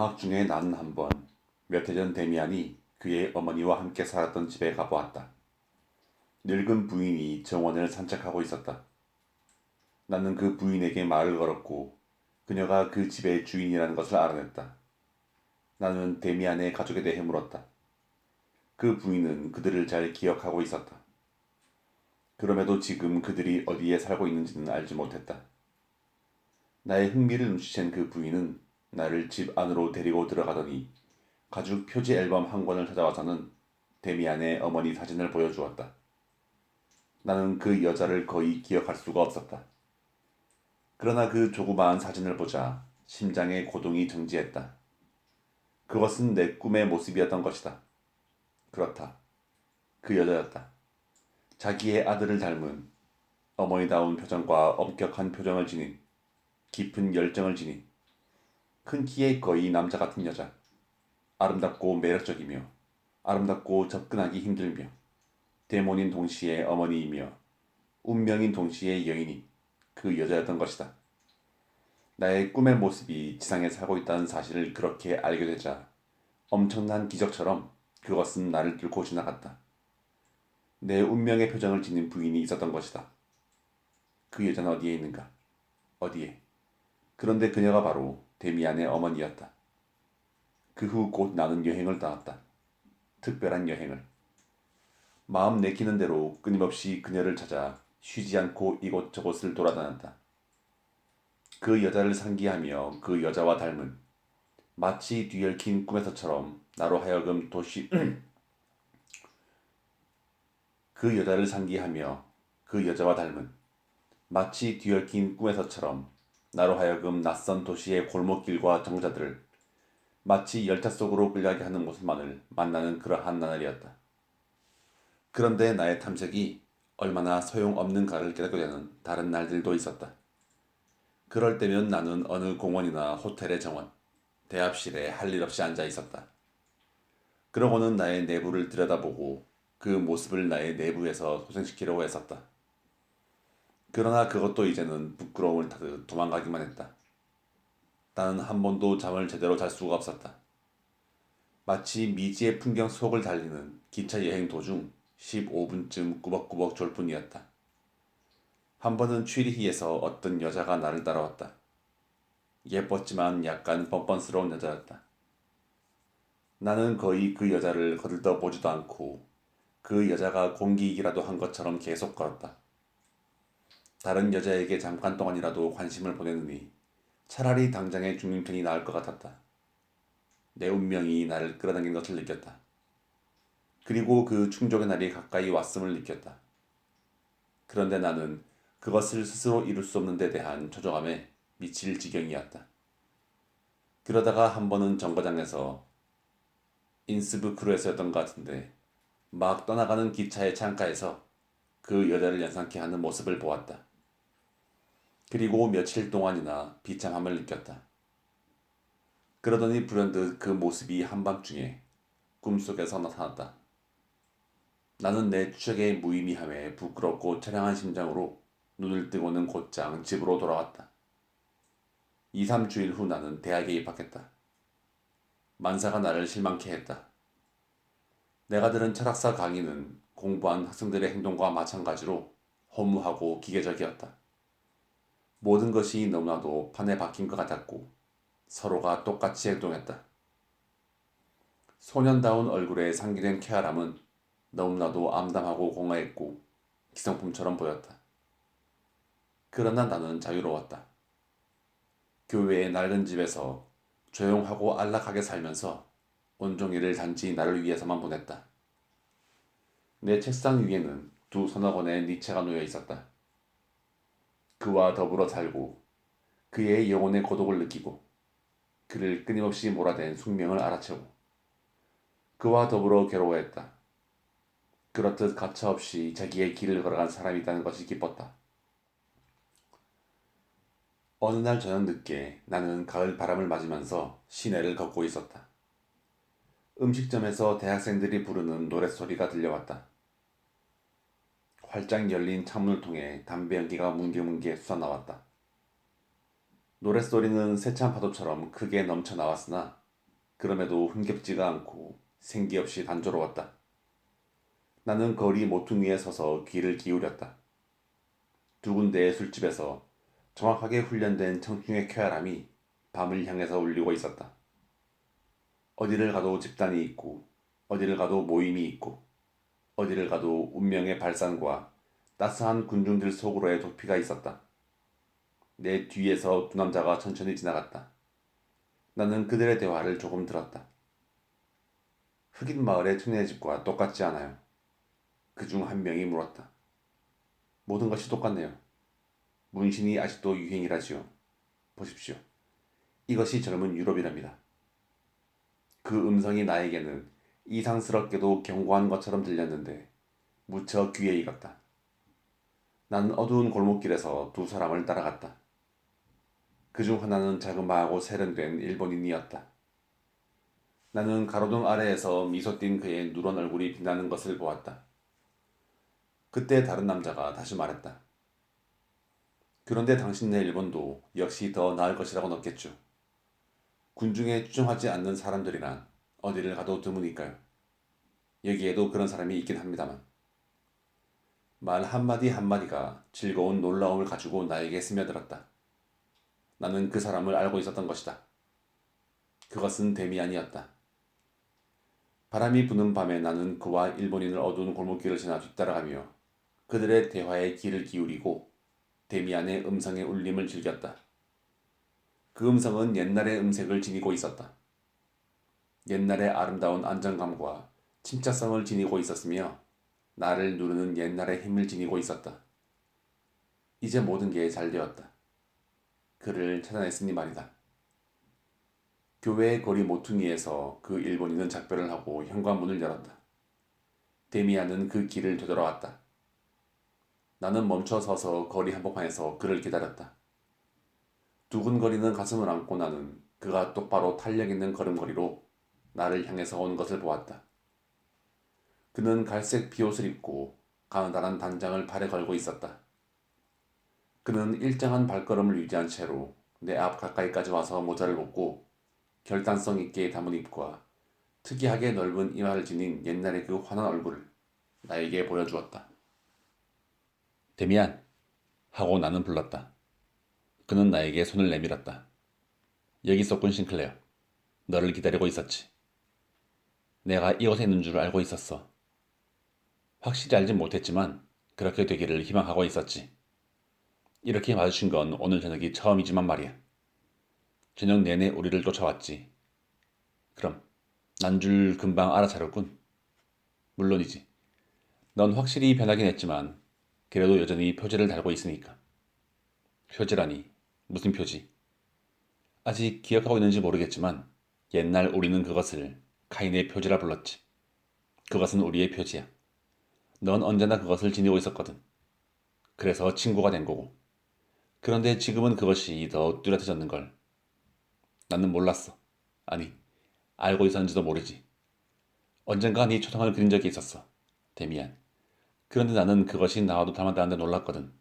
방학 중에 나는 한번 몇 해 전 데미안이 그의 어머니와 함께 살았던 집에 가보았다. 늙은 부인이 정원을 산책하고 있었다. 나는 그 부인에게 말을 걸었고 그녀가 그 집의 주인이라는 것을 알아냈다. 나는 데미안의 가족에 대해 물었다. 그 부인은 그들을 잘 기억하고 있었다. 그럼에도 지금 그들이 어디에 살고 있는지는 알지 못했다. 나의 흥미를 눈치챈 그 부인은 나를 집 안으로 데리고 들어가더니 가죽 표지 앨범 한 권을 찾아와서는 데미안의 어머니 사진을 보여주었다. 나는 그 여자를 거의 기억할 수가 없었다. 그러나 그 조그마한 사진을 보자 심장의 고동이 정지했다. 그것은 내 꿈의 모습이었던 것이다. 그렇다. 그 여자였다. 자기의 아들을 닮은 어머니다운 표정과 엄격한 표정을 지닌 깊은 열정을 지닌 큰 키에 거의 남자 같은 여자. 아름답고 매력적이며 아름답고 접근하기 힘들며 데몬인 동시에 어머니이며 운명인 동시에 여인인 그 여자였던 것이다. 나의 꿈의 모습이 지상에 살고 있다는 사실을 그렇게 알게 되자 엄청난 기적처럼 그것은 나를 뚫고 지나갔다. 내 운명의 표정을 지닌 부인이 있었던 것이다. 그 여자는 어디에 있는가? 어디에? 그런데 그녀가 바로 데미안의 어머니였다. 그 후 곧 나는 여행을 떠났다. 특별한 여행을. 마음 내키는 대로 끊임없이 그녀를 찾아 쉬지 않고 이곳저곳을 돌아다녔다. 그 여자를 상기하며 그 여자와 닮은 마치 뒤얽힌 꿈에서처럼 나로 하여금 그 여자를 상기하며 그 여자와 닮은 마치 뒤얽힌 꿈에서처럼 나로 하여금 낯선 도시의 골목길과 정자들을 마치 열차 속으로 끌려가게 하는 모습만을 만나는 그러한 나날이었다. 그런데 나의 탐색이 얼마나 소용없는가를 깨닫게 되는 다른 날들도 있었다. 그럴 때면 나는 어느 공원이나 호텔의 정원, 대합실에 할 일 없이 앉아 있었다. 그러고는 나의 내부를 들여다보고 그 모습을 나의 내부에서 소생시키려고 했었다. 그러나 그것도 이제는 부끄러움을 타듯 도망가기만 했다. 나는 한 번도 잠을 제대로 잘 수가 없었다. 마치 미지의 풍경 속을 달리는 기차 여행 도중 15분쯤 꾸벅꾸벅 졸 뿐이었다. 한 번은 취리히에서 어떤 여자가 나를 따라왔다. 예뻤지만 약간 뻔뻔스러운 여자였다. 나는 거의 그 여자를 거들떠 보지도 않고 그 여자가 공기이기라도 한 것처럼 계속 걸었다. 다른 여자에게 잠깐 동안이라도 관심을 보내느니 차라리 당장의 죽는 편이 나을 것 같았다. 내 운명이 나를 끌어당긴 것을 느꼈다. 그리고 그 충족의 날이 가까이 왔음을 느꼈다. 그런데 나는 그것을 스스로 이룰 수 없는 데 대한 초조함에 미칠 지경이었다. 그러다가 한 번은 정거장에서 인스부크루에서였던 것 같은데 막 떠나가는 기차의 창가에서 그 여자를 연상케 하는 모습을 보았다. 그리고 며칠 동안이나 비참함을 느꼈다. 그러더니 불현듯 그 모습이 한밤중에 꿈속에서 나타났다. 나는 내 추적의 무의미함에 부끄럽고 처량한 심장으로 눈을 뜨고는 곧장 집으로 돌아왔다. 2, 3주일 후 나는 대학에 입학했다. 만사가 나를 실망케 했다. 내가 들은 철학사 강의는 공부한 학생들의 행동과 마찬가지로 허무하고 기계적이었다. 모든 것이 너무나도 판에 박힌 것 같았고 서로가 똑같이 행동했다. 소년다운 얼굴에 상기된 쾌활함은 너무나도 암담하고 공허했고 기성품처럼 보였다. 그러나 나는 자유로웠다. 교회의 낡은 집에서 조용하고 안락하게 살면서 온종일을 단지 나를 위해서만 보냈다. 내 책상 위에는 두 서너 권의 니체가 놓여 있었다. 그와 더불어 살고 그의 영혼의 고독을 느끼고 그를 끊임없이 몰아댄 숙명을 알아채고 그와 더불어 괴로워했다. 그렇듯 가차없이 자기의 길을 걸어간 사람이 있다는 것이 기뻤다. 어느 날 저녁 늦게 나는 가을 바람을 맞으면서 시내를 걷고 있었다. 음식점에서 대학생들이 부르는 노랫소리가 들려왔다. 활짝 열린 창문을 통해 담배 연기가 뭉게뭉게 솟아나왔다. 노랫소리는 세찬 파도처럼 크게 넘쳐나왔으나 그럼에도 흥겹지가 않고 생기 없이 단조로웠다. 나는 거리 모퉁이에 서서 귀를 기울였다. 두 군데의 술집에서 정확하게 훈련된 청중의 쾌활함이 밤을 향해서 울리고 있었다. 어디를 가도 집단이 있고, 어디를 가도 모임이 있고, 어디를 가도 운명의 발산과 따스한 군중들 속으로의 도피가 있었다. 내 뒤에서 두 남자가 천천히 지나갔다. 나는 그들의 대화를 조금 들었다. 흑인 마을의 투네 집과 똑같지 않아요. 그 중 한 명이 물었다. 모든 것이 똑같네요. 문신이 아직도 유행이라지요. 보십시오. 이것이 젊은 유럽이랍니다. 그 음성이 나에게는 이상스럽게도 견고한 것처럼 들렸는데 무척 귀에 익었다. 나는 어두운 골목길에서 두 사람을 따라갔다. 그중 하나는 자그마하고 세련된 일본인이었다. 나는 가로등 아래에서 미소 띈 그의 누런 얼굴이 빛나는 것을 보았다. 그때 다른 남자가 다시 말했다. 그런데 당신네 일본도 역시 더 나을 것이라고 넣겠죠. 군중에 추종하지 않는 사람들이란 어디를 가도 드무니까요. 여기에도 그런 사람이 있긴 합니다만. 말 한마디 한마디가 즐거운 놀라움을 가지고 나에게 스며들었다. 나는 그 사람을 알고 있었던 것이다. 그것은 데미안이었다. 바람이 부는 밤에 나는 그와 일본인을 어두운 골목길을 지나 뒤따라가며 그들의 대화에 귀를 기울이고 데미안의 음성의 울림을 즐겼다. 그 음성은 옛날의 음색을 지니고 있었다. 옛날의 아름다운 안정감과 침착성을 지니고 있었으며 나를 누르는 옛날의 힘을 지니고 있었다. 이제 모든 게 잘 되었다. 그를 찾아냈으니 말이다. 교회의 거리 모퉁이에서 그 일본인은 작별을 하고 현관문을 열었다. 데미안은 그 길을 되돌아왔다. 나는 멈춰 서서 거리 한복판에서 그를 기다렸다. 두근거리는 가슴을 안고 나는 그가 똑바로 탄력 있는 걸음걸이로 나를 향해서 온 것을 보았다. 그는 갈색 비옷을 입고 가느다란 단장을 팔에 걸고 있었다. 그는 일정한 발걸음을 유지한 채로 내 앞 가까이까지 와서 모자를 벗고 결단성 있게 담은 입과 특이하게 넓은 이마를 지닌 옛날의 그 환한 얼굴을 나에게 보여주었다. 데미안! 하고 나는 불렀다. 그는 나에게 손을 내밀었다. 여기 있었군 싱클레어. 너를 기다리고 있었지. 내가 이곳에 있는 줄 알고 있었어. 확실히 알진 못했지만 그렇게 되기를 희망하고 있었지. 이렇게 마주친 건 오늘 저녁이 처음이지만 말이야. 저녁 내내 우리를 쫓아왔지. 그럼 난 줄 금방 알아차렸군. 물론이지. 넌 확실히 변하긴 했지만 그래도 여전히 표지를 달고 있으니까. 표지라니 무슨 표지? 아직 기억하고 있는지 모르겠지만 옛날 우리는 그것을 카인의 표지라 불렀지. 그것은 우리의 표지야. 넌 언제나 그것을 지니고 있었거든. 그래서 친구가 된 거고. 그런데 지금은 그것이 더 뚜렷해졌는걸. 나는 몰랐어. 아니, 알고 있었는지도 모르지. 언젠가 네 초상을 그린 적이 있었어. 데미안. 그런데 나는 그것이 나와도 닮았다는데 놀랐거든.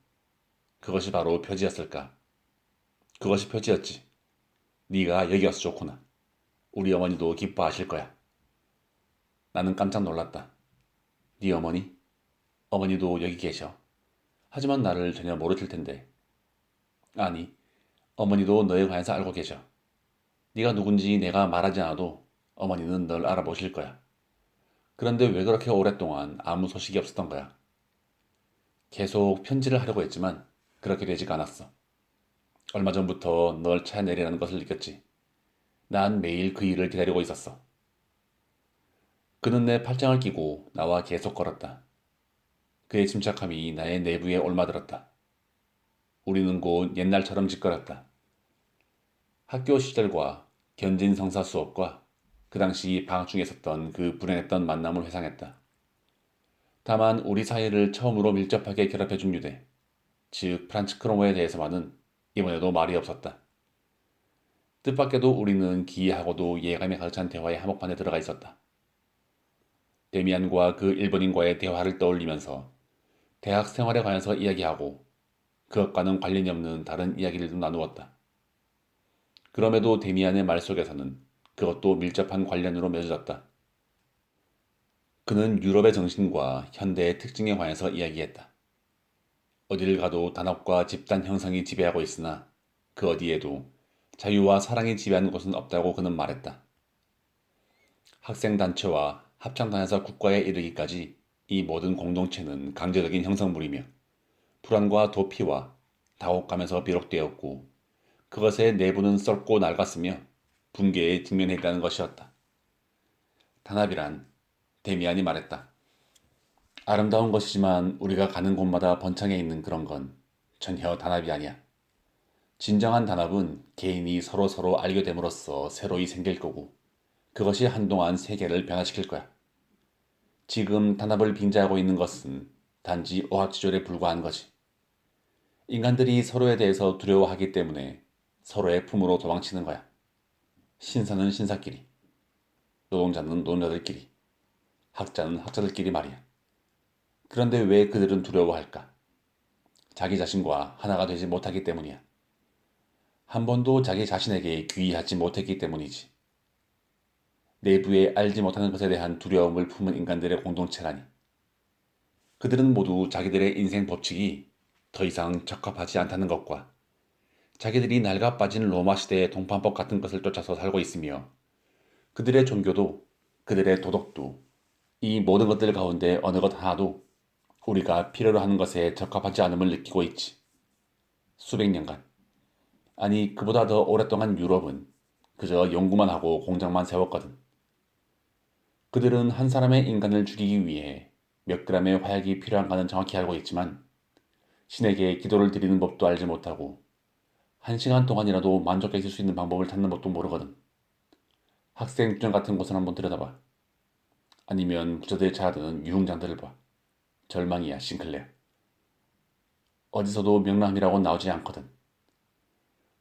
그것이 바로 표지였을까? 그것이 표지였지. 네가 여기 와서 좋구나. 우리 어머니도 기뻐하실 거야. 나는 깜짝 놀랐다. 네 어머니? 어머니도 여기 계셔. 하지만 나를 전혀 모르실 텐데. 아니, 어머니도 너에 관해서 알고 계셔. 네가 누군지 내가 말하지 않아도 어머니는 널 알아보실 거야. 그런데 왜 그렇게 오랫동안 아무 소식이 없었던 거야? 계속 편지를 하려고 했지만 그렇게 되지가 않았어. 얼마 전부터 널 찾아내리라는 것을 느꼈지. 난 매일 그 일을 기다리고 있었어. 그는 내 팔짱을 끼고 나와 계속 걸었다. 그의 침착함이 나의 내부에 옮아들었다. 우리는 곧 옛날처럼 짓거렸다. 학교 시절과 견진 성사 수업과 그 당시 방학 중에 있었던 그 불행했던 만남을 회상했다. 다만 우리 사이를 처음으로 밀접하게 결합해준 유대, 즉 프란츠 크로모에 대해서만은 이번에도 말이 없었다. 뜻밖에도 우리는 기이하고도 예감에 가득 찬 대화의 한복판에 들어가 있었다. 데미안과 그 일본인과의 대화를 떠올리면서 대학 생활에 관해서 이야기하고 그것과는 관련이 없는 다른 이야기들도 나누었다. 그럼에도 데미안의 말 속에서는 그것도 밀접한 관련으로 맺어졌다. 그는 유럽의 정신과 현대의 특징에 관해서 이야기했다. 어디를 가도 단합과 집단 형성이 지배하고 있으나 그 어디에도 자유와 사랑이 지배하는 곳은 없다고 그는 말했다. 학생단체와 합창단에서 국가에 이르기까지 이 모든 공동체는 강제적인 형성물이며 불안과 도피와 다옥감에서 비롯되었고 그것의 내부는 썩고 낡았으며 붕괴에 직면해 있다는 것이었다. 단합이란 데미안이 말했다. 아름다운 것이지만 우리가 가는 곳마다 번창해 있는 그런 건 전혀 단합이 아니야. 진정한 단합은 개인이 서로 알게 됨으로써 새로이 생길 거고 그것이 한동안 세계를 변화시킬 거야. 지금 단합을 빙자하고 있는 것은 단지 오합지졸에 불과한 거지. 인간들이 서로에 대해서 두려워하기 때문에 서로의 품으로 도망치는 거야. 신사는 신사끼리, 노동자는 노동자들끼리, 학자는 학자들끼리 말이야. 그런데 왜 그들은 두려워할까? 자기 자신과 하나가 되지 못하기 때문이야. 한 번도 자기 자신에게 귀의하지 못했기 때문이지. 내부에 알지 못하는 것에 대한 두려움을 품은 인간들의 공동체라니. 그들은 모두 자기들의 인생 법칙이 더 이상 적합하지 않다는 것과 자기들이 낡아 빠진 로마 시대의 동판법 같은 것을 쫓아서 살고 있으며 그들의 종교도 그들의 도덕도 이 모든 것들 가운데 어느 것 하나도 우리가 필요로 하는 것에 적합하지 않음을 느끼고 있지. 수백 년간. 아니 그보다 더 오랫동안 유럽은 그저 연구만 하고 공장만 세웠거든. 그들은 한 사람의 인간을 죽이기 위해 몇 그램의 화약이 필요한가는 정확히 알고 있지만 신에게 기도를 드리는 법도 알지 못하고 한 시간 동안이라도 만족해 있을 수 있는 방법을 찾는 법도 모르거든. 학생 투정 같은 곳을 한번 들여다봐. 아니면 부자들이 찾아드는 유흥장들을 봐. 절망이야, 싱클레어. 어디서도 명랑이라고 나오지 않거든.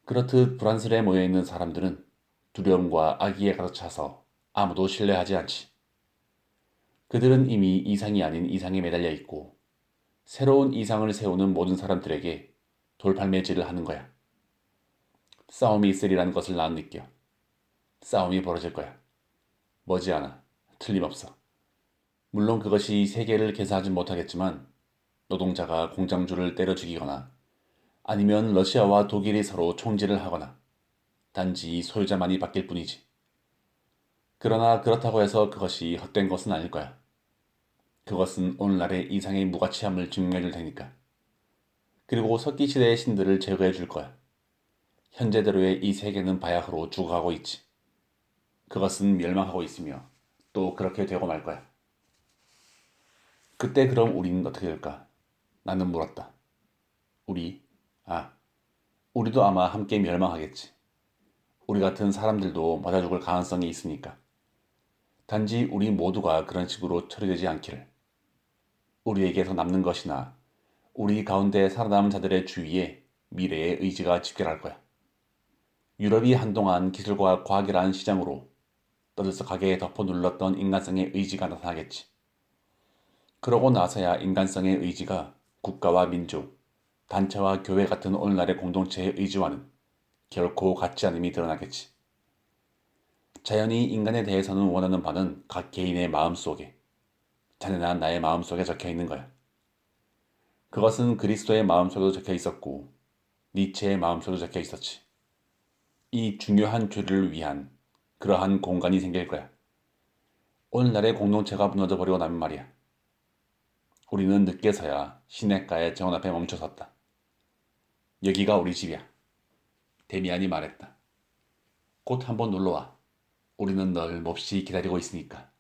그렇듯 불안스레 모여있는 사람들은 두려움과 악의에 가득 차서 아무도 신뢰하지 않지. 그들은 이미 이상이 아닌 이상에 매달려 있고 새로운 이상을 세우는 모든 사람들에게 돌팔매질을 하는 거야. 싸움이 있으리라는 것을 난 느껴. 싸움이 벌어질 거야. 머지않아. 틀림없어. 물론 그것이 세계를 개사하진 못하겠지만 노동자가 공장주를 때려 죽이거나 아니면 러시아와 독일이 서로 총질을 하거나 단지 소유자만이 바뀔 뿐이지. 그러나 그렇다고 해서 그것이 헛된 것은 아닐 거야. 그것은 오늘날의 이상의 무가치함을 증명해 줄 테니까. 그리고 석기 시대의 신들을 제거해 줄 거야. 현재대로의 이 세계는 바야흐로 죽어가고 있지. 그것은 멸망하고 있으며 또 그렇게 되고 말 거야. 그때 그럼 우리는 어떻게 될까? 나는 물었다. 우리? 아, 우리도 아마 함께 멸망하겠지. 우리 같은 사람들도 맞아 죽을 가능성이 있으니까. 단지 우리 모두가 그런 식으로 처리되지 않기를. 우리에게서 남는 것이나 우리 가운데 살아남은 자들의 주위에 미래의 의지가 집결할 거야. 유럽이 한동안 기술과 과학이라는 시장으로 떠들썩하게 덮어 눌렀던 인간성의 의지가 나타나겠지. 그러고 나서야 인간성의 의지가 국가와 민족, 단체와 교회 같은 오늘날의 공동체의 의지와는 결코 같지 않음이 드러나겠지. 자연히 인간에 대해서는 원하는 바는 각 개인의 마음속에, 자네나 나의 마음속에 적혀 있는 거야. 그것은 그리스도의 마음속에도 적혀 있었고 니체의 마음속에도 적혀 있었지. 이 중요한 주를 위한 그러한 공간이 생길 거야. 오늘날의 공동체가 무너져 버리고 나면 말이야. 우리는 늦게서야 시냇가의 정원 앞에 멈춰섰다. 여기가 우리 집이야. 데미안이 말했다. 곧 한번 놀러와. 우리는 널 몹시 기다리고 있으니까.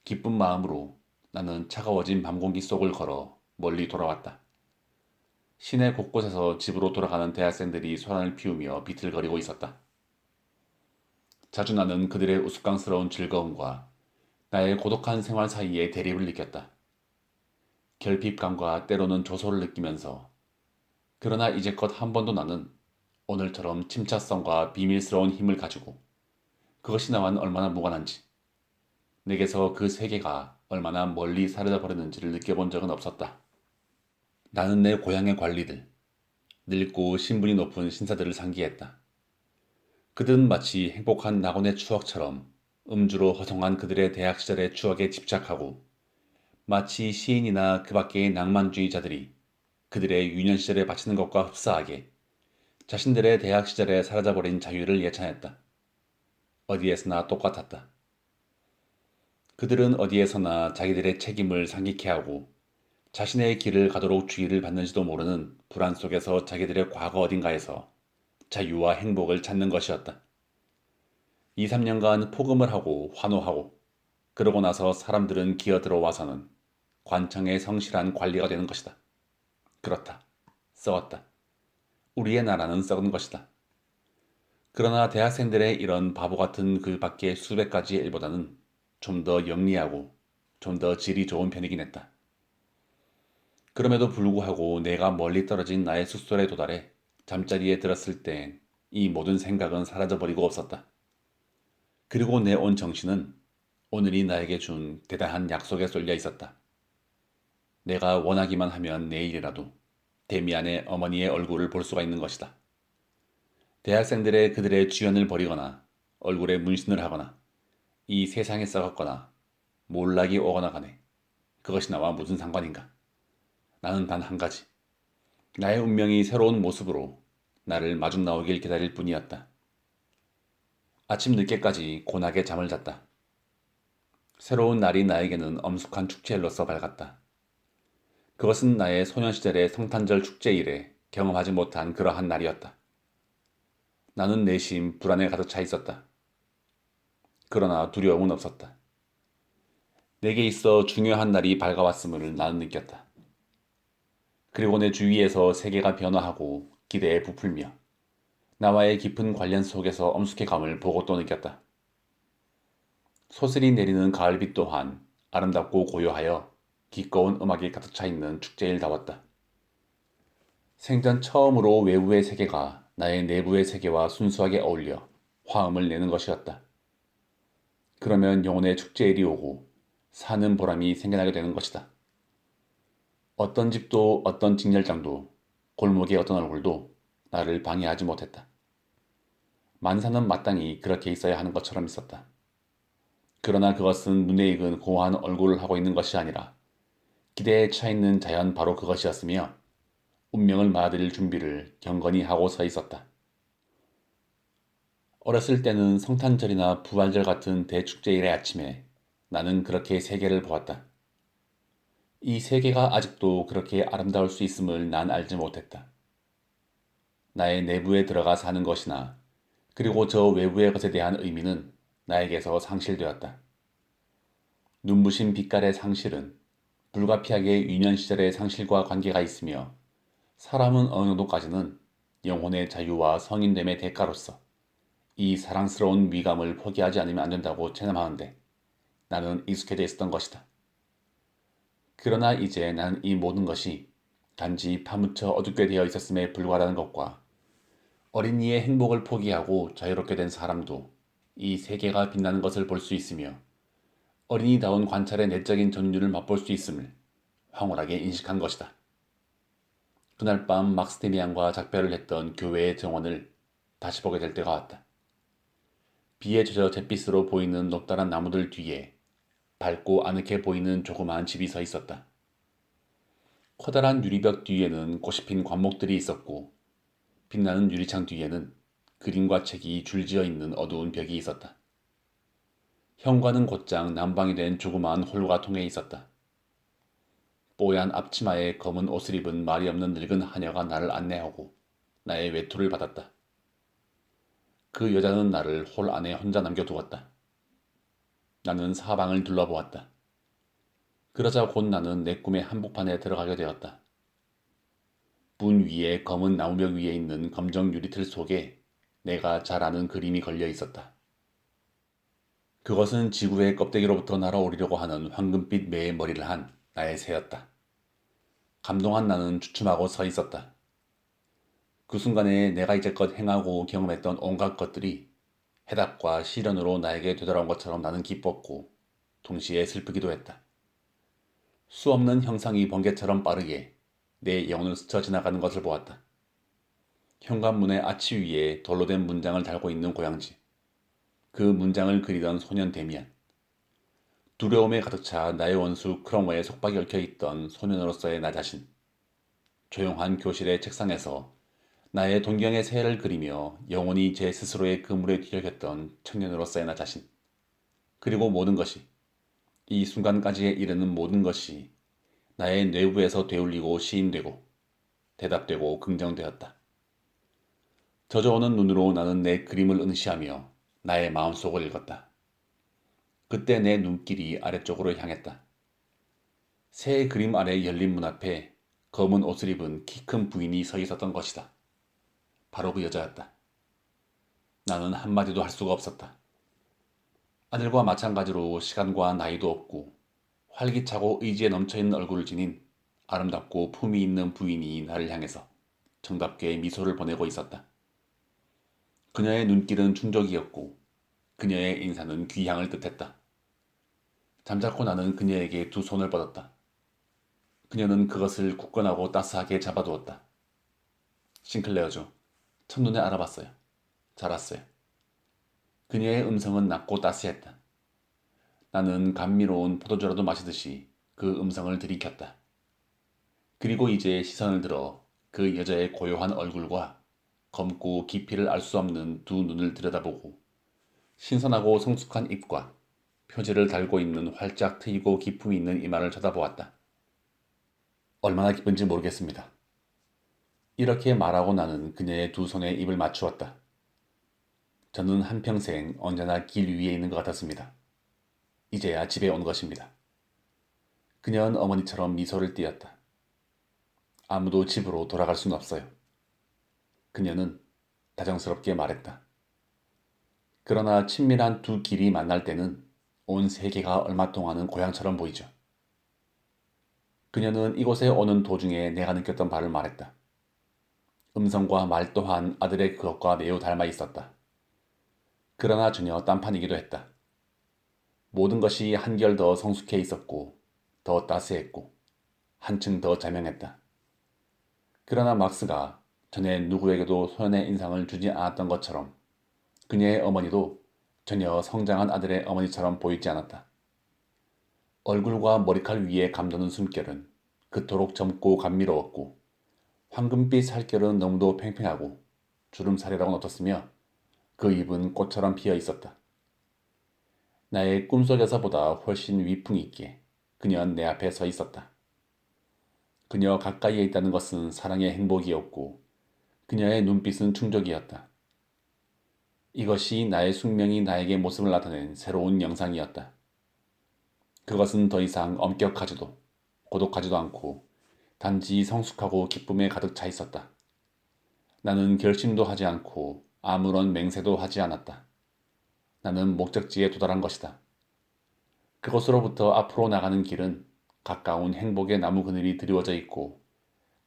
기쁜 마음으로 나는 차가워진 밤 공기 속을 걸어 멀리 돌아왔다. 시내 곳곳에서 집으로 돌아가는 대학생들이 소란을 피우며 비틀거리고 있었다. 자주 나는 그들의 우스꽝스러운 즐거움과 나의 고독한 생활 사이에 대립을 느꼈다. 결핍감과 때로는 조소를 느끼면서 그러나 이제껏 한 번도 나는 오늘처럼 침착성과 비밀스러운 힘을 가지고 그것이 나와는 얼마나 무관한지 내게서 그 세계가 얼마나 멀리 사라져 버렸는지를 느껴본 적은 없었다. 나는 내 고향의 관리들, 늙고 신분이 높은 신사들을 상기했다. 그들은 마치 행복한 낙원의 추억처럼 음주로 허송한 그들의 대학 시절의 추억에 집착하고 마치 시인이나 그 밖의 낭만주의자들이 그들의 유년 시절에 바치는 것과 흡사하게 자신들의 대학 시절에 사라져버린 자유를 예찬했다. 어디에서나 똑같았다. 그들은 어디에서나 자기들의 책임을 상기케 하고 자신의 길을 가도록 주의를 받는지도 모르는 불안 속에서 자기들의 과거 어딘가에서 자유와 행복을 찾는 것이었다. 2, 3년간 폭음을 하고 환호하고 그러고 나서 사람들은 기어들어 와서는 관청의 성실한 관리가 되는 것이다. 그렇다. 썩었다. 우리의 나라는 썩은 것이다. 그러나 대학생들의 이런 바보 같은 글 밖의 수백 가지의 일보다는 좀 더 영리하고 좀 더 질이 좋은 편이긴 했다. 그럼에도 불구하고 내가 멀리 떨어진 나의 숫솔에 도달해 잠자리에 들었을 땐 이 모든 생각은 사라져버리고 없었다. 그리고 내 온 정신은 오늘이 나에게 준 대단한 약속에 쏠려 있었다. 내가 원하기만 하면 내일이라도 데미안의 어머니의 얼굴을 볼 수가 있는 것이다. 대학생들의 그들의 주연을 버리거나 얼굴에 문신을 하거나 이 세상에 썩었거나 몰락이 오거나 가네. 그것이 나와 무슨 상관인가? 나는 단 한 가지. 나의 운명이 새로운 모습으로 나를 마중 나오길 기다릴 뿐이었다. 아침 늦게까지 고나게 잠을 잤다. 새로운 날이 나에게는 엄숙한 축제일로서 밝았다. 그것은 나의 소년시절의 성탄절 축제 이래 경험하지 못한 그러한 날이었다. 나는 내심 불안에 가득 차 있었다. 그러나 두려움은 없었다. 내게 있어 중요한 날이 밝아왔음을 나는 느꼈다. 그리고 내 주위에서 세계가 변화하고 기대에 부풀며 나와의 깊은 관련 속에서 엄숙해감을 보고 또 느꼈다. 소슬이 내리는 가을빛 또한 아름답고 고요하여 기꺼운 음악이 가득 차 있는 축제일다웠다. 생전 처음으로 외부의 세계가 나의 내부의 세계와 순수하게 어울려 화음을 내는 것이었다. 그러면 영혼의 축제일이 오고 사는 보람이 생겨나게 되는 것이다. 어떤 집도 어떤 직렬장도 골목의 어떤 얼굴도 나를 방해하지 못했다. 만사는 마땅히 그렇게 있어야 하는 것처럼 있었다. 그러나 그것은 눈에 익은 고와한 얼굴을 하고 있는 것이 아니라 기대에 차 있는 자연 바로 그것이었으며 운명을 맞아들일 준비를 경건히 하고 서 있었다. 어렸을 때는 성탄절이나 부활절 같은 대축제일의 아침에 나는 그렇게 세계를 보았다. 이 세계가 아직도 그렇게 아름다울 수 있음을 난 알지 못했다. 나의 내부에 들어가 사는 것이나 그리고 저 외부의 것에 대한 의미는 나에게서 상실되었다. 눈부신 빛깔의 상실은 불가피하게 유년 시절의 상실과 관계가 있으며 사람은 어느 정도까지는 영혼의 자유와 성인됨의 대가로서 이 사랑스러운 위감을 포기하지 않으면 안 된다고 체념하는데 나는 익숙해져 있었던 것이다. 그러나 이제 나는 이 모든 것이 단지 파묻혀 어둡게 되어 있었음에 불과하다는 것과 어린이의 행복을 포기하고 자유롭게 된 사람도 이 세계가 빛나는 것을 볼 수 있으며 어린이다운 관찰의 내적인 전율을 맛볼 수 있음을 황홀하게 인식한 것이다. 그날 밤 막스테미안과 작별을 했던 교회의 정원을 다시 보게 될 때가 왔다. 비에 젖어 잿빛으로 보이는 높다란 나무들 뒤에 밝고 아늑해 보이는 조그마한 집이 서 있었다. 커다란 유리벽 뒤에는 꽃이 핀 관목들이 있었고 빛나는 유리창 뒤에는 그림과 책이 줄지어 있는 어두운 벽이 있었다. 현관은 곧장 난방이 된 조그마한 홀과 통해 있었다. 뽀얀 앞치마에 검은 옷을 입은 말이 없는 늙은 하녀가 나를 안내하고 나의 외투를 받았다. 그 여자는 나를 홀 안에 혼자 남겨두었다. 나는 사방을 둘러보았다. 그러자 곧 나는 내 꿈의 한복판에 들어가게 되었다. 문 위에 검은 나무벽 위에 있는 검정 유리틀 속에 내가 잘 아는 그림이 걸려 있었다. 그것은 지구의 껍데기로부터 날아오르려고 하는 황금빛 매의 머리를 한 나의 새였다. 감동한 나는 주춤하고 서 있었다. 그 순간에 내가 이제껏 행하고 경험했던 온갖 것들이 해답과 시련으로 나에게 되돌아온 것처럼 나는 기뻤고 동시에 슬프기도 했다. 수없는 형상이 번개처럼 빠르게 내 영혼을 스쳐 지나가는 것을 보았다. 현관문의 아치 위에 돌로 된 문장을 달고 있는 고양지. 그 문장을 그리던 소년 데미안. 두려움에 가득 차 나의 원수 크롬웨에 속박이 얽혀있던 소년으로서의 나 자신. 조용한 교실의 책상에서 나의 동경의 새해를 그리며 영원히 제 스스로의 그물에 뒤적였던 청년으로서의 나 자신. 그리고 모든 것이, 이 순간까지에 이르는 모든 것이 나의 뇌부에서 되울리고 시인되고 대답되고 긍정되었다. 젖어오는 눈으로 나는 내 그림을 응시하며 나의 마음속을 읽었다. 그때 내 눈길이 아래쪽으로 향했다. 새 그림 아래 열린 문 앞에 검은 옷을 입은 키 큰 부인이 서 있었던 것이다. 바로 그 여자였다. 나는 한마디도 할 수가 없었다. 아들과 마찬가지로 시간과 나이도 없고 활기차고 의지에 넘쳐있는 얼굴을 지닌 아름답고 품위 있는 부인이 나를 향해서 정답게 미소를 보내고 있었다. 그녀의 눈길은 충족이었고 그녀의 인사는 귀향을 뜻했다. 잠자코 나는 그녀에게 두 손을 뻗었다. 그녀는 그것을 굳건하고 따스하게 잡아두었다. 싱클레어죠. 첫눈에 알아봤어요. 잘 왔어요. 그녀의 음성은 낮고 따스했다. 나는 감미로운 포도주라도 마시듯이 그 음성을 들이켰다. 그리고 이제 시선을 들어 그 여자의 고요한 얼굴과 검고 깊이를 알 수 없는 두 눈을 들여다보고 신선하고 성숙한 입과 표지를 달고 있는 활짝 트이고 기품이 있는 이마를 쳐다보았다. 얼마나 기쁜지 모르겠습니다. 이렇게 말하고 나는 그녀의 두 손에 입을 맞추었다. 저는 한평생 언제나 길 위에 있는 것 같았습니다. 이제야 집에 온 것입니다. 그녀는 어머니처럼 미소를 띄었다. 아무도 집으로 돌아갈 수는 없어요. 그녀는 다정스럽게 말했다. 그러나 친밀한 두 길이 만날 때는 온 세계가 얼마 동안은 고향처럼 보이죠. 그녀는 이곳에 오는 도중에 내가 느꼈던 바를 말했다. 음성과 말 또한 아들의 그것과 매우 닮아 있었다. 그러나 전혀 딴판이기도 했다. 모든 것이 한결 더 성숙해 있었고 더 따스했고 한층 더 자명했다. 그러나 막스가 전에 누구에게도 소년의 인상을 주지 않았던 것처럼 그녀의 어머니도 전혀 성장한 아들의 어머니처럼 보이지 않았다. 얼굴과 머리칼 위에 감도는 숨결은 그토록 젊고 감미로웠고 황금빛 살결은 너무도 팽팽하고 주름살이라고 넣었으며 그 입은 꽃처럼 피어 있었다. 나의 꿈속에서보다 훨씬 위풍이 있게 그녀는 내 앞에 서 있었다. 그녀 가까이에 있다는 것은 사랑의 행복이었고 그녀의 눈빛은 충족이었다. 이것이 나의 숙명이 나에게 모습을 나타낸 새로운 영상이었다. 그것은 더 이상 엄격하지도 고독하지도 않고 단지 성숙하고 기쁨에 가득 차 있었다. 나는 결심도 하지 않고 아무런 맹세도 하지 않았다. 나는 목적지에 도달한 것이다. 그곳으로부터 앞으로 나가는 길은 가까운 행복의 나무 그늘이 드리워져 있고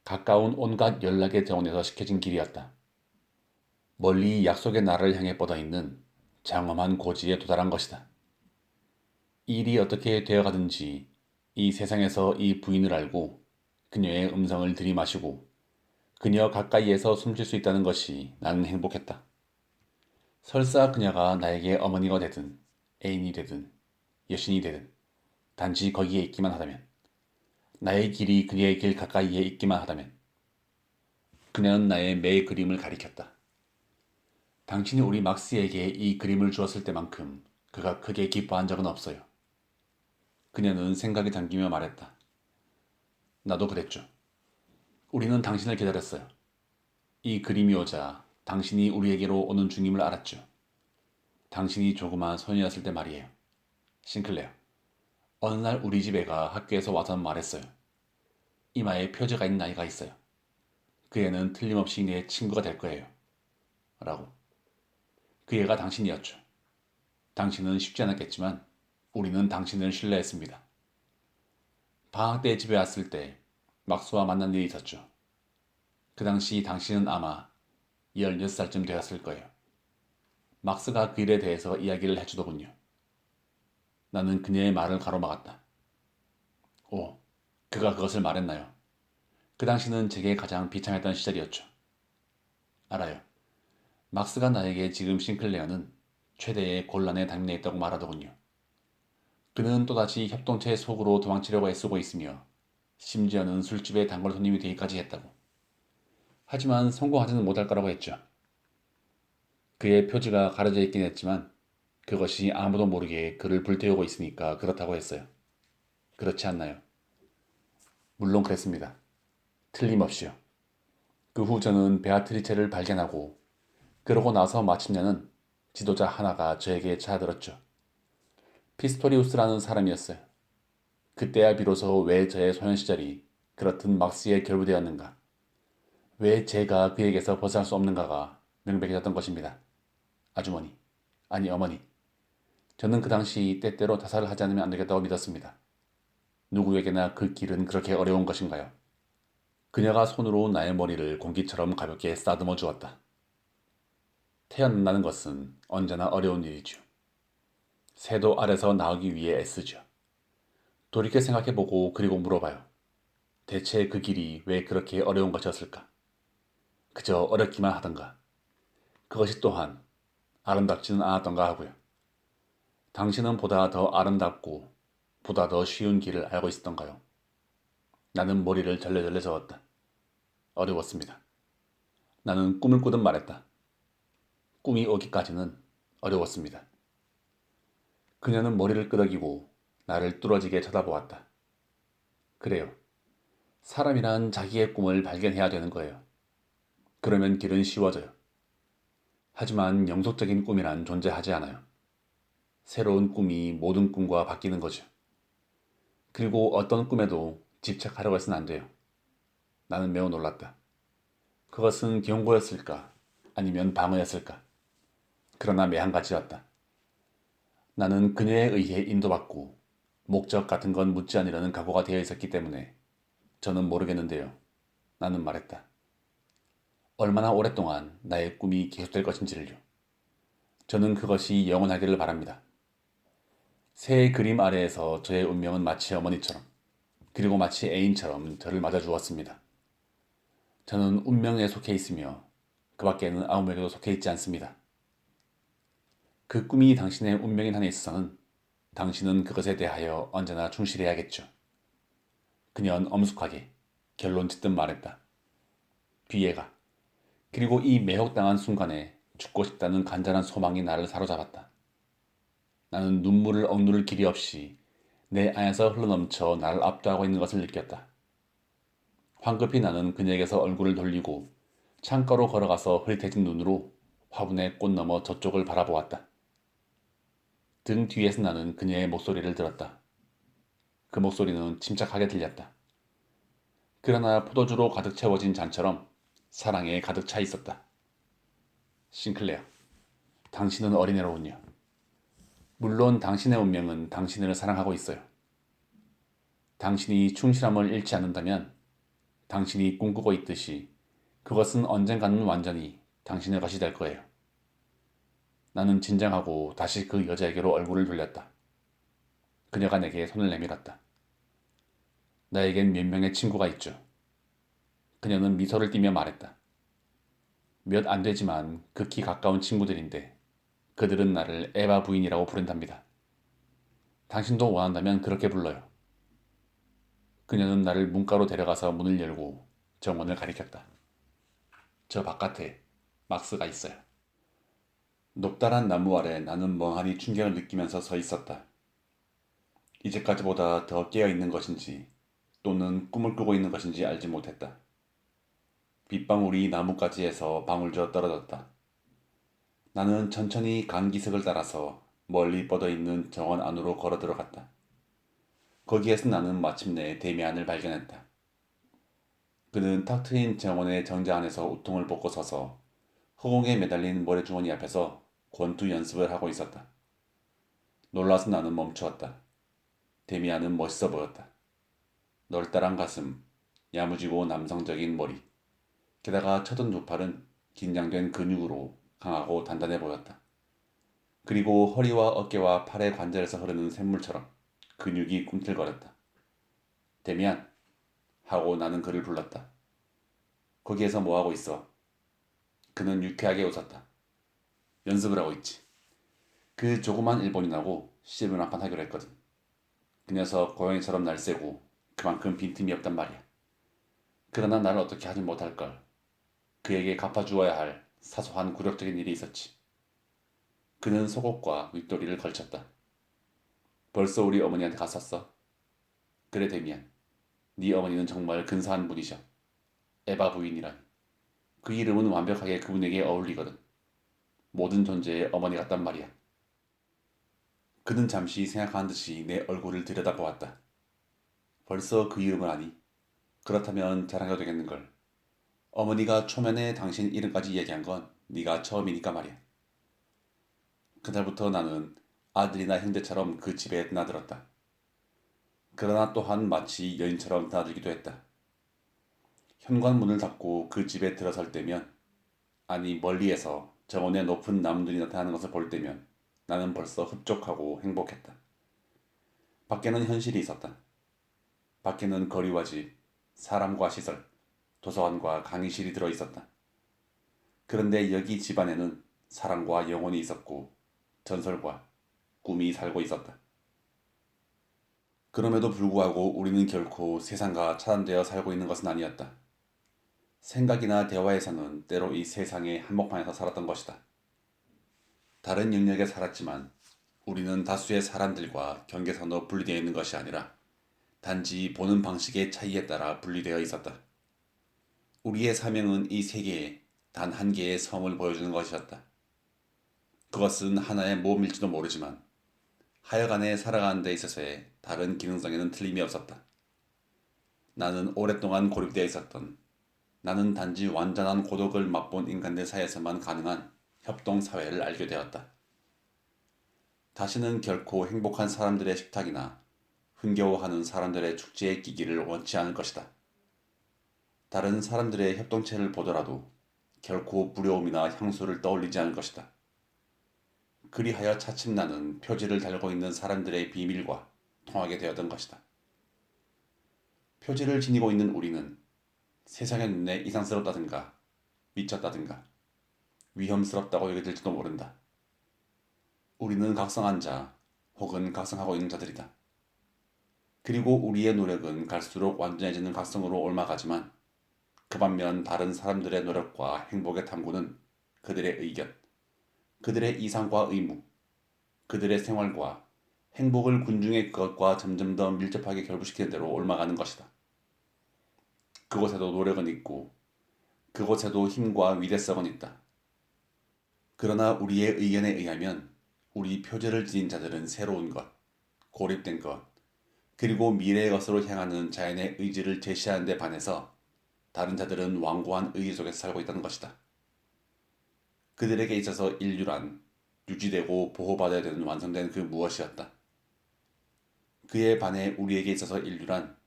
가까운 온갖 연락의 정원에서 식혀진 길이었다. 멀리 약속의 나라를 향해 뻗어있는 장엄한 고지에 도달한 것이다. 일이 어떻게 되어가든지 이 세상에서 이 부인을 알고 그녀의 음성을 들이마시고 그녀 가까이에서 숨쉴 수 있다는 것이 나는 행복했다. 설사 그녀가 나에게 어머니가 되든 애인이 되든 여신이 되든 단지 거기에 있기만 하다면 나의 길이 그녀의 길 가까이에 있기만 하다면 그녀는 나의 매 그림을 가리켰다. 당신이 우리 막스에게 이 그림을 주었을 때만큼 그가 크게 기뻐한 적은 없어요. 그녀는 생각에 잠기며 말했다. 나도 그랬죠. 우리는 당신을 기다렸어요. 이 그림이 오자 당신이 우리에게로 오는 중임을 알았죠. 당신이 조그만 소녀였을 때 말이에요. 싱클레어. 어느 날 우리 집 애가 학교에서 와서 말했어요. 이마에 표지가 있는 아이가 있어요. 그 애는 틀림없이 내 친구가 될 거예요. 라고. 그 애가 당신이었죠. 당신은 쉽지 않았겠지만 우리는 당신을 신뢰했습니다. 방학 때 집에 왔을 때 막수와 만난 일이 있었죠. 그 당시 당신은 아마 16살쯤 되었을 거예요. 막스가 그 일에 대해서 이야기를 해주더군요. 나는 그녀의 말을 가로막았다. 오, 그가 그것을 말했나요? 그 당시는 제게 가장 비참했던 시절이었죠. 알아요. 막스가 나에게 지금 싱클레어는 최대의 곤란에 당면해 있다고 말하더군요. 그는 또다시 협동체 속으로 도망치려고 애쓰고 있으며 심지어는 술집의 단골 손님이 되기까지 했다고. 하지만 성공하지는 못할 거라고 했죠. 그의 표지가 가려져 있긴 했지만 그것이 아무도 모르게 그를 불태우고 있으니까 그렇다고 했어요. 그렇지 않나요? 물론 그랬습니다. 틀림없이요. 그 후 저는 베아트리체를 발견하고 그러고 나서 마침내는 지도자 하나가 저에게 찾아들었죠. 피스토리우스라는 사람이었어요. 그때야 비로소 왜 저의 소년 시절이 그렇듯 막스에 결부되었는가, 왜 제가 그에게서 벗어날 수 없는가가 명백해졌던 것입니다. 아주머니, 아니 어머니, 저는 그 당시 때때로 타살을 하지 않으면 안 되겠다고 믿었습니다. 누구에게나 그 길은 그렇게 어려운 것인가요? 그녀가 손으로 나의 머리를 공기처럼 가볍게 싸듬어 주었다. 태어난다는 것은 언제나 어려운 일이죠. 새도 알에서 나오기 위해 애쓰죠. 돌이켜 생각해보고 그리고 물어봐요. 대체 그 길이 왜 그렇게 어려운 것이었을까? 그저 어렵기만 하던가. 그것이 또한 아름답지는 않았던가 하고요. 당신은 보다 더 아름답고 보다 더 쉬운 길을 알고 있었던가요? 나는 머리를 절레절레 저었다. 어려웠습니다. 나는 꿈을 꾸듯 말했다. 꿈이 오기까지는 어려웠습니다. 그녀는 머리를 끄덕이고 나를 뚫어지게 쳐다보았다. 그래요. 사람이란 자기의 꿈을 발견해야 되는 거예요. 그러면 길은 쉬워져요. 하지만 영속적인 꿈이란 존재하지 않아요. 새로운 꿈이 모든 꿈과 바뀌는 거죠. 그리고 어떤 꿈에도 집착하려고 해서는 안 돼요. 나는 매우 놀랐다. 그것은 경고였을까? 아니면 방어였을까? 그러나 매한 가지였다. 나는 그녀에 의해 인도받고 목적 같은 건 묻지 않으려는 각오가 되어 있었기 때문에 저는 모르겠는데요. 나는 말했다. 얼마나 오랫동안 나의 꿈이 계속될 것인지를요. 저는 그것이 영원하기를 바랍니다. 새의 그림 아래에서 저의 운명은 마치 어머니처럼 그리고 마치 애인처럼 저를 맞아주었습니다. 저는 운명에 속해 있으며 그 밖에는 아무에게도 속해 있지 않습니다. 그 꿈이 당신의 운명인 한에 있어서는 당신은 그것에 대하여 언제나 충실해야겠죠. 그녀는 엄숙하게 결론 짓듯 말했다. 뒤에 가. 그리고 이 매혹당한 순간에 죽고 싶다는 간절한 소망이 나를 사로잡았다. 나는 눈물을 억누를 길이 없이 내 안에서 흘러넘쳐 나를 압도하고 있는 것을 느꼈다. 황급히 나는 그녀에게서 얼굴을 돌리고 창가로 걸어가서 흐릿해진 눈으로 화분의 꽃 너머 저쪽을 바라보았다. 등 뒤에서 나는 그녀의 목소리를 들었다. 그 목소리는 침착하게 들렸다. 그러나 포도주로 가득 채워진 잔처럼 사랑에 가득 차 있었다. 싱클레어, 당신은 어린애로군요. 물론 당신의 운명은 당신을 사랑하고 있어요. 당신이 충실함을 잃지 않는다면 당신이 꿈꾸고 있듯이 그것은 언젠가는 완전히 당신의 것이 될 거예요. 나는 진정하고 다시 그 여자에게로 얼굴을 돌렸다. 그녀가 내게 손을 내밀었다. 나에겐 몇 명의 친구가 있죠. 그녀는 미소를 띠며 말했다. 몇 안 되지만 극히 가까운 친구들인데 그들은 나를 에바 부인이라고 부른답니다. 당신도 원한다면 그렇게 불러요. 그녀는 나를 문가로 데려가서 문을 열고 정원을 가리켰다. 저 바깥에 막스가 있어요. 높다란 나무 아래 나는 멍하니 충격을 느끼면서 서 있었다. 이제까지보다 더 깨어있는 것인지 또는 꿈을 꾸고 있는 것인지 알지 못했다. 빗방울이 나뭇가지에서 방울져 떨어졌다. 나는 천천히 강 기슭을 따라서 멀리 뻗어있는 정원 안으로 걸어 들어갔다. 거기에서 나는 마침내 데미안을 발견했다. 그는 탁 트인 정원의 정자 안에서 우통을 벗고 서서 허공에 매달린 모래주머니 앞에서 권투 연습을 하고 있었다. 놀라서 나는 멈추었다. 데미안은 멋있어 보였다. 널따란 가슴, 야무지고 남성적인 머리, 게다가 쳐든 두 팔은 긴장된 근육으로 강하고 단단해 보였다. 그리고 허리와 어깨와 팔의 관절에서 흐르는 샘물처럼 근육이 꿈틀거렸다. 데미안! 하고 나는 그를 불렀다. 거기에서 뭐하고 있어? 그는 유쾌하게 웃었다. 연습을 하고 있지. 그 조그만 일본인하고 씨름을 한 판 하기로 했거든. 그 녀석 고양이처럼 날쌔고 그만큼 빈틈이 없단 말이야. 그러나 나를 어떻게 하진 못할걸. 그에게 갚아주어야 할 사소한 굴욕적인 일이 있었지. 그는 속옷과 윗도리를 걸쳤다. 벌써 우리 어머니한테 갔었어? 그래 데미안. 네 어머니는 정말 근사한 분이셔. 에바 부인이란. 그 이름은 완벽하게 그분에게 어울리거든. 모든 존재의 어머니 같단 말이야. 그는 잠시 생각한 듯이 내 얼굴을 들여다보았다. 벌써 그 이름을 아니? 그렇다면 자랑해도 되겠는걸. 어머니가 초면에 당신 이름까지 얘기한 건 네가 처음이니까 말이야. 그날부터 나는 아들이나 형제처럼 그 집에 드나들었다. 그러나 또한 마치 여인처럼 드나들기도 했다. 현관문을 닫고 그 집에 들어설 때면, 아니 멀리에서 정원의 높은 나무들이 나타나는 것을 볼 때면 나는 벌써 흡족하고 행복했다. 밖에는 현실이 있었다. 밖에는 거리와 집, 사람과 시설, 도서관과 강의실이 들어 있었다. 그런데 여기 집안에는 사랑과 영혼이 있었고 전설과 꿈이 살고 있었다. 그럼에도 불구하고 우리는 결코 세상과 차단되어 살고 있는 것은 아니었다. 생각이나 대화에서는 때로 이 세상의 한복판에서 살았던 것이다. 다른 영역에 살았지만 우리는 다수의 사람들과 경계선으로 분리되어 있는 것이 아니라 단지 보는 방식의 차이에 따라 분리되어 있었다. 우리의 사명은 이 세계에 단 한 개의 섬을 보여주는 것이었다. 그것은 하나의 모험일지도 모르지만 하여간에 살아가는 데 있어서의 다른 기능성에는 틀림이 없었다. 나는 오랫동안 고립되어 있었던, 나는 단지 완전한 고독을 맛본 인간들 사이에서만 가능한 협동사회를 알게 되었다. 다시는 결코 행복한 사람들의 식탁이나 흥겨워하는 사람들의 축제에 끼기를 원치 않을 것이다. 다른 사람들의 협동체를 보더라도 결코 부러움이나 향수를 떠올리지 않을 것이다. 그리하여 차츰 나는 표지를 달고 있는 사람들의 비밀과 통하게 되었던 것이다. 표지를 지니고 있는 우리는 세상의 눈에 이상스럽다든가 미쳤다든가 위험스럽다고 여겨질지도 모른다. 우리는 각성한 자 혹은 각성하고 있는 자들이다. 그리고 우리의 노력은 갈수록 완전해지는 각성으로 옮아가지만 그 반면 다른 사람들의 노력과 행복의 탐구는 그들의 의견, 그들의 이상과 의무, 그들의 생활과 행복을 군중의 그것과 점점 더 밀접하게 결부시키는 대로 옮아가는 것이다. 그곳에도 노력은 있고 그곳에도 힘과 위대성은 있다. 그러나 우리의 의견에 의하면 우리 표제를 지닌 자들은 새로운 것, 고립된 것, 그리고 미래의 것으로 향하는 자연의 의지를 제시하는 데 반해서 다른 자들은 완고한 의지 속에서 살고 있다는 것이다. 그들에게 있어서 인류란 유지되고 보호받아야 되는 완성된 그 무엇이었다. 그에 반해 우리에게 있어서 인류란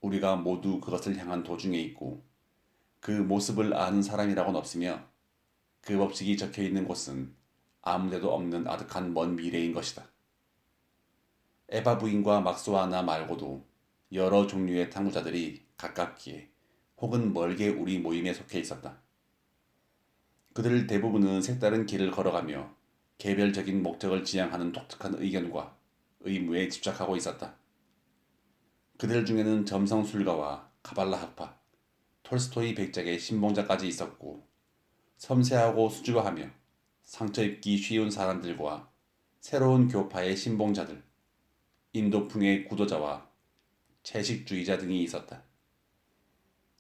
우리가 모두 그것을 향한 도중에 있고 그 모습을 아는 사람이라고는 없으며 그 법칙이 적혀 있는 곳은 아무데도 없는 아득한 먼 미래인 것이다. 에바 부인과 막스와 나 말고도 여러 종류의 탐구자들이 가깝게 혹은 멀게 우리 모임에 속해 있었다. 그들 대부분은 색다른 길을 걸어가며 개별적인 목적을 지향하는 독특한 의견과 의무에 집착하고 있었다. 그들 중에는 점성술가와 카발라 학파, 톨스토이 백작의 신봉자까지 있었고 섬세하고 수줍어하며 상처 입기 쉬운 사람들과 새로운 교파의 신봉자들, 인도풍의 구도자와 채식주의자 등이 있었다.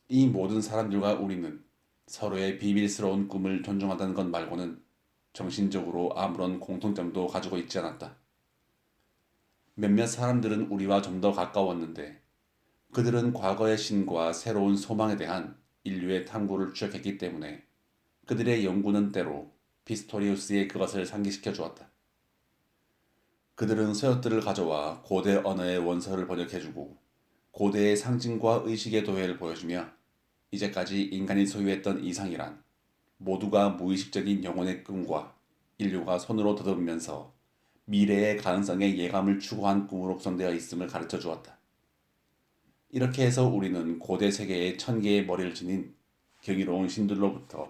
이 모든 사람들과 우리는 서로의 비밀스러운 꿈을 존중한다는 것 말고는 정신적으로 아무런 공통점도 가지고 있지 않았다. 몇몇 사람들은 우리와 좀 더 가까웠는데 그들은 과거의 신과 새로운 소망에 대한 인류의 탐구를 추적했기 때문에 그들의 연구는 때로 피스토리우스의 그것을 상기시켜 주었다. 그들은 서역들을 가져와 고대 언어의 원서를 번역해주고 고대의 상징과 의식의 도회를 보여주며 이제까지 인간이 소유했던 이상이란 모두가 무의식적인 영혼의 꿈과 인류가 손으로 더듬으면서 미래의 가능성의 예감을 추구한 꿈으로 구성되어 있음을 가르쳐 주었다. 이렇게 해서 우리는 고대 세계의 1000개의 머리를 지닌 경이로운 신들로부터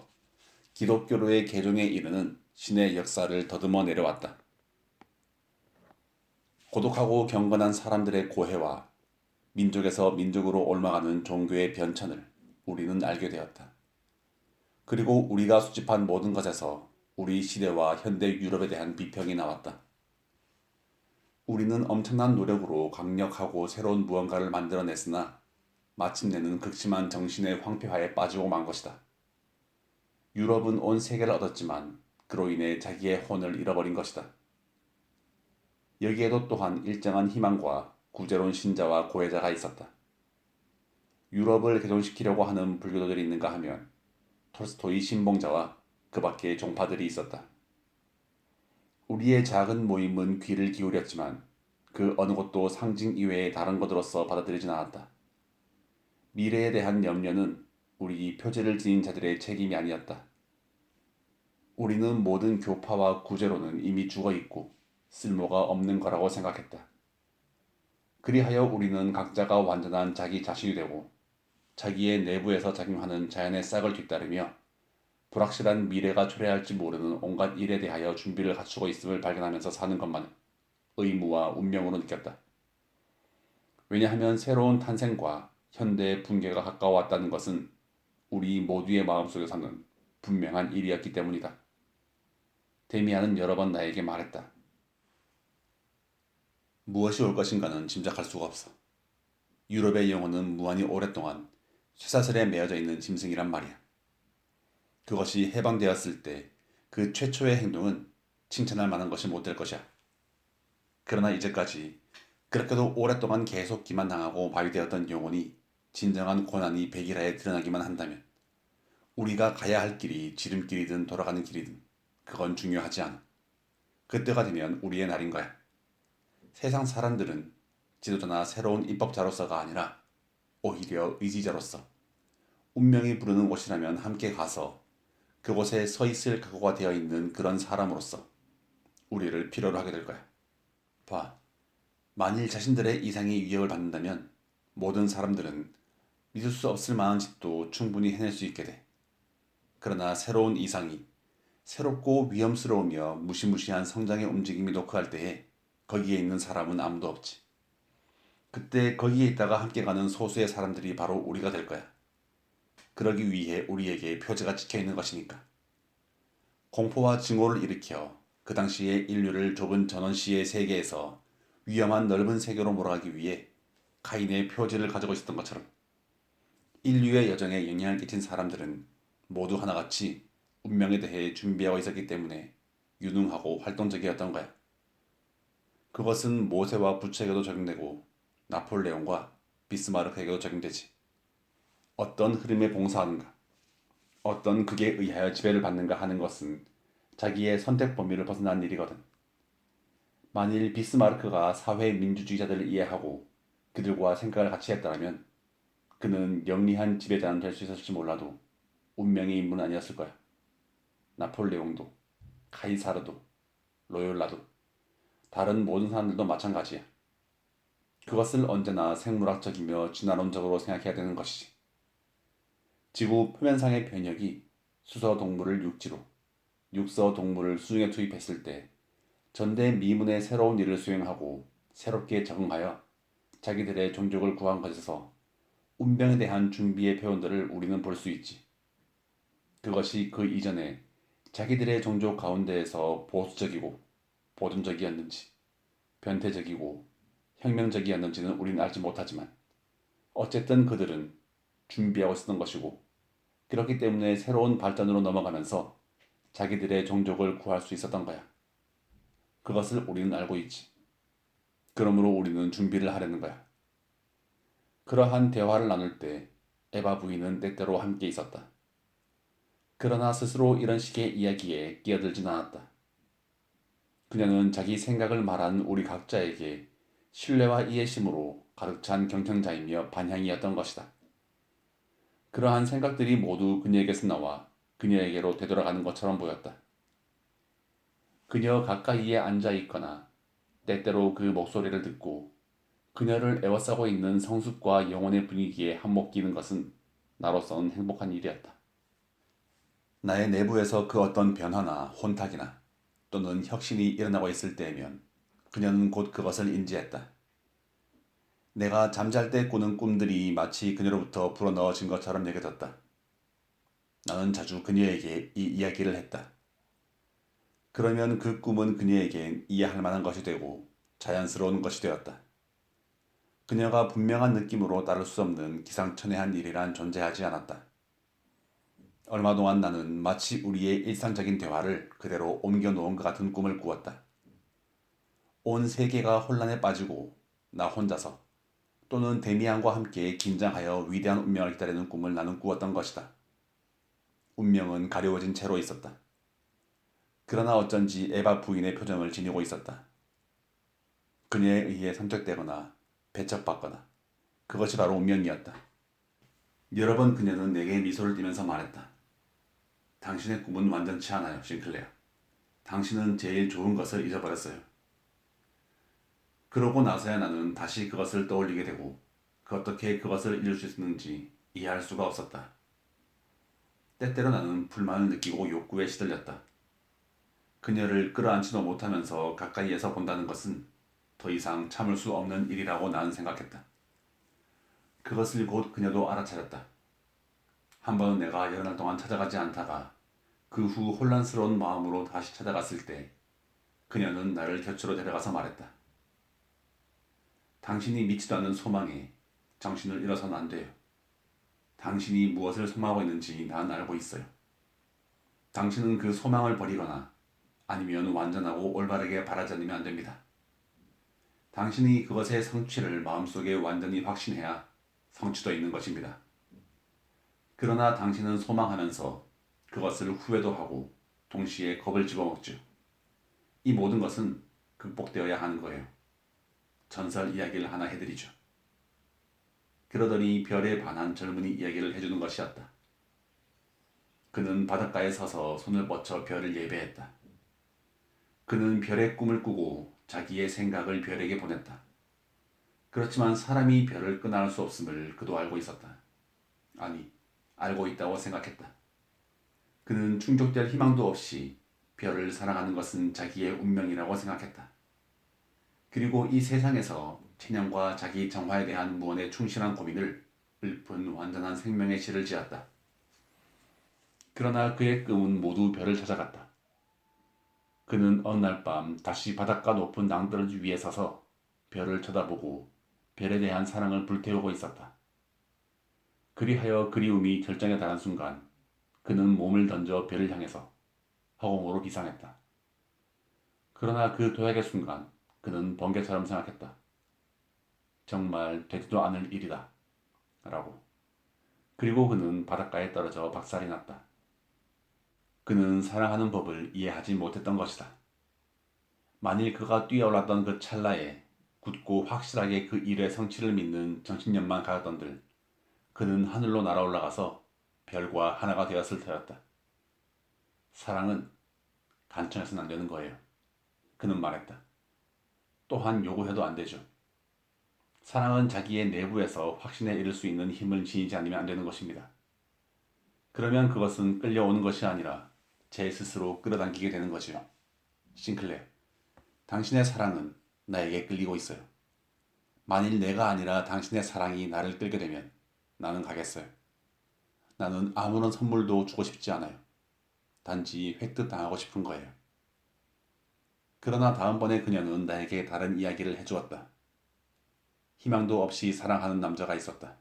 기독교로의 개종에 이르는 신의 역사를 더듬어 내려왔다. 고독하고 경건한 사람들의 고해와 민족에서 민족으로 옮아가는 종교의 변천을 우리는 알게 되었다. 그리고 우리가 수집한 모든 것에서 우리 시대와 현대 유럽에 대한 비평이 나왔다. 우리는 엄청난 노력으로 강력하고 새로운 무언가를 만들어냈으나 마침내는 극심한 정신의 황폐화에 빠지고 만 것이다. 유럽은 온 세계를 얻었지만 그로 인해 자기의 혼을 잃어버린 것이다. 여기에도 또한 일정한 희망과 구제로운 신자와 고해자가 있었다. 유럽을 개종시키려고 하는 불교도들이 있는가 하면 톨스토이 신봉자와 그 밖의 종파들이 있었다. 우리의 작은 모임은 귀를 기울였지만 그 어느 것도 상징 이외의 다른 것으로서 받아들이진 않았다. 미래에 대한 염려는 우리 표제를 지닌 자들의 책임이 아니었다. 우리는 모든 교파와 구제로는 이미 죽어 있고 쓸모가 없는 거라고 생각했다. 그리하여 우리는 각자가 완전한 자기 자신이 되고 자기의 내부에서 작용하는 자연의 싹을 뒤따르며 불확실한 미래가 초래할지 모르는 온갖 일에 대하여 준비를 갖추고 있음을 발견하면서 사는 것만 의무와 운명으로 느꼈다. 왜냐하면 새로운 탄생과 현대의 붕괴가 가까워왔다는 것은 우리 모두의 마음속에서는 분명한 일이었기 때문이다. 데미안은 여러 번 나에게 말했다. 무엇이 올 것인가는 짐작할 수가 없어. 유럽의 영혼은 무한히 오랫동안 쇠사슬에 매어져 있는 짐승이란 말이야. 그것이 해방되었을 때 그 최초의 행동은 칭찬할 만한 것이 못 될 것이야. 그러나 이제까지 그렇게도 오랫동안 계속 기만당하고 바위되었던 영혼이 진정한 고난이 백일하에 드러나기만 한다면 우리가 가야 할 길이 지름길이든 돌아가는 길이든 그건 중요하지 않아. 그때가 되면 우리의 날인 거야. 세상 사람들은 지도자나 새로운 입법자로서가 아니라 오히려 의지자로서 운명이 부르는 곳이라면 함께 가서 그곳에 서 있을 각오가 되어 있는 그런 사람으로서 우리를 필요로 하게 될 거야. 봐. 만일 자신들의 이상이 위협을 받는다면 모든 사람들은 믿을 수 없을 만한 짓도 충분히 해낼 수 있게 돼. 그러나 새로운 이상이 새롭고 위험스러우며 무시무시한 성장의 움직임이 노크할 때에 거기에 있는 사람은 아무도 없지. 그때 거기에 있다가 함께 가는 소수의 사람들이 바로 우리가 될 거야. 그러기 위해 우리에게 표제가 찍혀 있는 것이니까. 공포와 증오를 일으켜 그 당시의 인류를 좁은 전원시의 세계에서 위험한 넓은 세계로 몰아가기 위해 카인의 표제를 가지고 있었던 것처럼 인류의 여정에 영향을 끼친 사람들은 모두 하나같이 운명에 대해 준비하고 있었기 때문에 유능하고 활동적이었던 거야. 그것은 모세와 부처에게도 적용되고 나폴레옹과 비스마르크에게도 적용되지. 어떤 흐름에 봉사하는가, 어떤 극에 의하여 지배를 받는가 하는 것은 자기의 선택 범위를 벗어난 일이거든. 만일 비스마르크가 사회 민주주의자들을 이해하고 그들과 생각을 같이 했다면 그는 영리한 지배자는 될 수 있었을지 몰라도 운명의 인물은 아니었을 거야. 나폴레옹도, 카이사르도, 로욜라도, 다른 모든 사람들도 마찬가지야. 그것을 언제나 생물학적이며 진화론적으로 생각해야 되는 것이지. 지구 표면상의 변혁이 수서 동물을 육지로, 육서 동물을 수중에 투입했을 때 전대 미문의 새로운 일을 수행하고 새롭게 적응하여 자기들의 종족을 구한 것에서 운명에 대한 준비의 표현들을 우리는 볼 수 있지. 그것이 그 이전에 자기들의 종족 가운데에서 보수적이고 보존적이었는지 변태적이고 혁명적이었는지는 우리는 알지 못하지만 어쨌든 그들은 준비하고 있었던 것이고 그렇기 때문에 새로운 발전으로 넘어가면서 자기들의 종족을 구할 수 있었던 거야. 그것을 우리는 알고 있지. 그러므로 우리는 준비를 하려는 거야. 그러한 대화를 나눌 때 에바 부인은 때때로 함께 있었다. 그러나 스스로 이런 식의 이야기에 끼어들진 않았다. 그녀는 자기 생각을 말하는 우리 각자에게 신뢰와 이해심으로 가득 찬 경청자이며 반향이었던 것이다. 그러한 생각들이 모두 그녀에게서 나와 그녀에게로 되돌아가는 것처럼 보였다. 그녀 가까이에 앉아 있거나 때때로 그 목소리를 듣고 그녀를 에워싸고 있는 성숙과 영혼의 분위기에 한몫 끼는 것은 나로서는 행복한 일이었다. 나의 내부에서 그 어떤 변화나 혼탁이나 또는 혁신이 일어나고 있을 때면 그녀는 곧 그것을 인지했다. 내가 잠잘 때 꾸는 꿈들이 마치 그녀로부터 불어넣어진 것처럼 여겨졌다. 나는 자주 그녀에게 이 이야기를 했다. 그러면 그 꿈은 그녀에겐 이해할 만한 것이 되고 자연스러운 것이 되었다. 그녀가 분명한 느낌으로 따를 수 없는 기상천외한 일이란 존재하지 않았다. 얼마 동안 나는 마치 우리의 일상적인 대화를 그대로 옮겨놓은 것 같은 꿈을 꾸었다. 온 세계가 혼란에 빠지고 나 혼자서 또는 데미안과 함께 긴장하여 위대한 운명을 기다리는 꿈을 나는 꾸었던 것이다. 운명은 가려워진 채로 있었다. 그러나 어쩐지 에바 부인의 표정을 지니고 있었다. 그녀에 의해 선택되거나 배척받거나 그것이 바로 운명이었다. 여러 번 그녀는 내게 미소를 띠면서 말했다. 당신의 꿈은 완전치 않아요, 싱클레어. 당신은 제일 좋은 것을 잊어버렸어요. 그러고 나서야 나는 다시 그것을 떠올리게 되고 어떻게 그것을 잊을 수 있었는지 이해할 수가 없었다. 때때로 나는 불만을 느끼고 욕구에 시들렸다. 그녀를 끌어안지도 못하면서 가까이에서 본다는 것은 더 이상 참을 수 없는 일이라고 나는 생각했다. 그것을 곧 그녀도 알아차렸다. 한 번은 내가 여러 날 동안 찾아가지 않다가 그 후 혼란스러운 마음으로 다시 찾아갔을 때 그녀는 나를 곁으로 데려가서 말했다. 당신이 믿지도 않는 소망에 정신을 잃어서는 안 돼요. 당신이 무엇을 소망하고 있는지 난 알고 있어요. 당신은 그 소망을 버리거나 아니면 완전하고 올바르게 바라지 않으면 안 됩니다. 당신이 그것의 성취를 마음속에 완전히 확신해야 성취도 있는 것입니다. 그러나 당신은 소망하면서 그것을 후회도 하고 동시에 겁을 집어먹죠. 이 모든 것은 극복되어야 하는 거예요. 전설 이야기를 하나 해드리죠. 그러더니 별에 반한 젊은이 이야기를 해주는 것이었다. 그는 바닷가에 서서 손을 뻗쳐 별을 예배했다. 그는 별의 꿈을 꾸고 자기의 생각을 별에게 보냈다. 그렇지만 사람이 별을 끊어낼 수 없음을 그도 알고 있었다. 아니, 알고 있다고 생각했다. 그는 충족될 희망도 없이 별을 사랑하는 것은 자기의 운명이라고 생각했다. 그리고 이 세상에서 체념과 자기 정화에 대한 무언에 충실한 고민을 읊은 완전한 생명의 시를 지었다. 그러나 그의 꿈은 모두 별을 찾아갔다. 그는 어느 날 밤 다시 바닷가 높은 낭떠러지 위에 서서 별을 쳐다보고 별에 대한 사랑을 불태우고 있었다. 그리하여 그리움이 결정에 달한 순간 그는 몸을 던져 별을 향해서 허공으로 비상했다. 그러나 그 도약의 순간 그는 번개처럼 생각했다. 정말 되지도 않을 일이다. 라고. 그리고 그는 바닷가에 떨어져 박살이 났다. 그는 사랑하는 법을 이해하지 못했던 것이다. 만일 그가 뛰어올랐던 그 찰나에 굳고 확실하게 그 일의 성취를 믿는 정신력만 가졌던들 그는 하늘로 날아올라가서 별과 하나가 되었을 터였다. 사랑은 간청해서는 안 되는 거예요. 그는 말했다. 또한 요구해도 안 되죠. 사랑은 자기의 내부에서 확신에 이를 수 있는 힘을 지니지 않으면 안 되는 것입니다. 그러면 그것은 끌려오는 것이 아니라 제 스스로 끌어당기게 되는 거지요. 싱클레어, 당신의 사랑은 나에게 끌리고 있어요. 만일 내가 아니라 당신의 사랑이 나를 끌게 되면 나는 가겠어요. 나는 아무런 선물도 주고 싶지 않아요. 단지 획득당하고 싶은 거예요. 그러나 다음번에 그녀는 나에게 다른 이야기를 해주었다. 희망도 없이 사랑하는 남자가 있었다.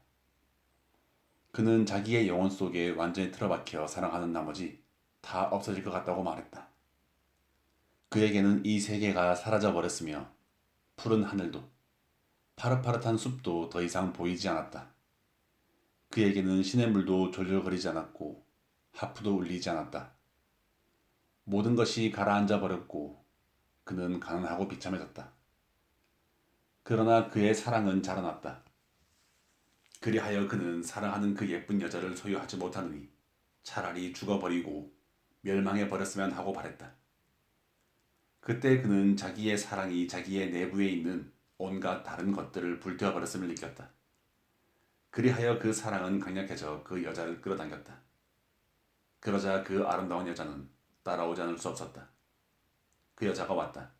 그는 자기의 영혼 속에 완전히 틀어박혀 사랑하는 나머지 다 없어질 것 같다고 말했다. 그에게는 이 세계가 사라져 버렸으며 푸른 하늘도 파릇파릇한 숲도 더 이상 보이지 않았다. 그에게는 시냇물도 졸졸거리지 않았고 하프도 울리지 않았다. 모든 것이 가라앉아 버렸고 그는 가난하고 비참해졌다. 그러나 그의 사랑은 자라났다. 그리하여 그는 사랑하는 그 예쁜 여자를 소유하지 못하느니 차라리 죽어버리고 멸망해 버렸으면 하고 바랬다. 그때 그는 자기의 사랑이 자기의 내부에 있는 온갖 다른 것들을 불태워버렸음을 느꼈다. 그리하여 그 사랑은 강력해져 그 여자를 끌어당겼다. 그러자 그 아름다운 여자는 따라오지 않을 수 없었다. 그 여자가 왔다.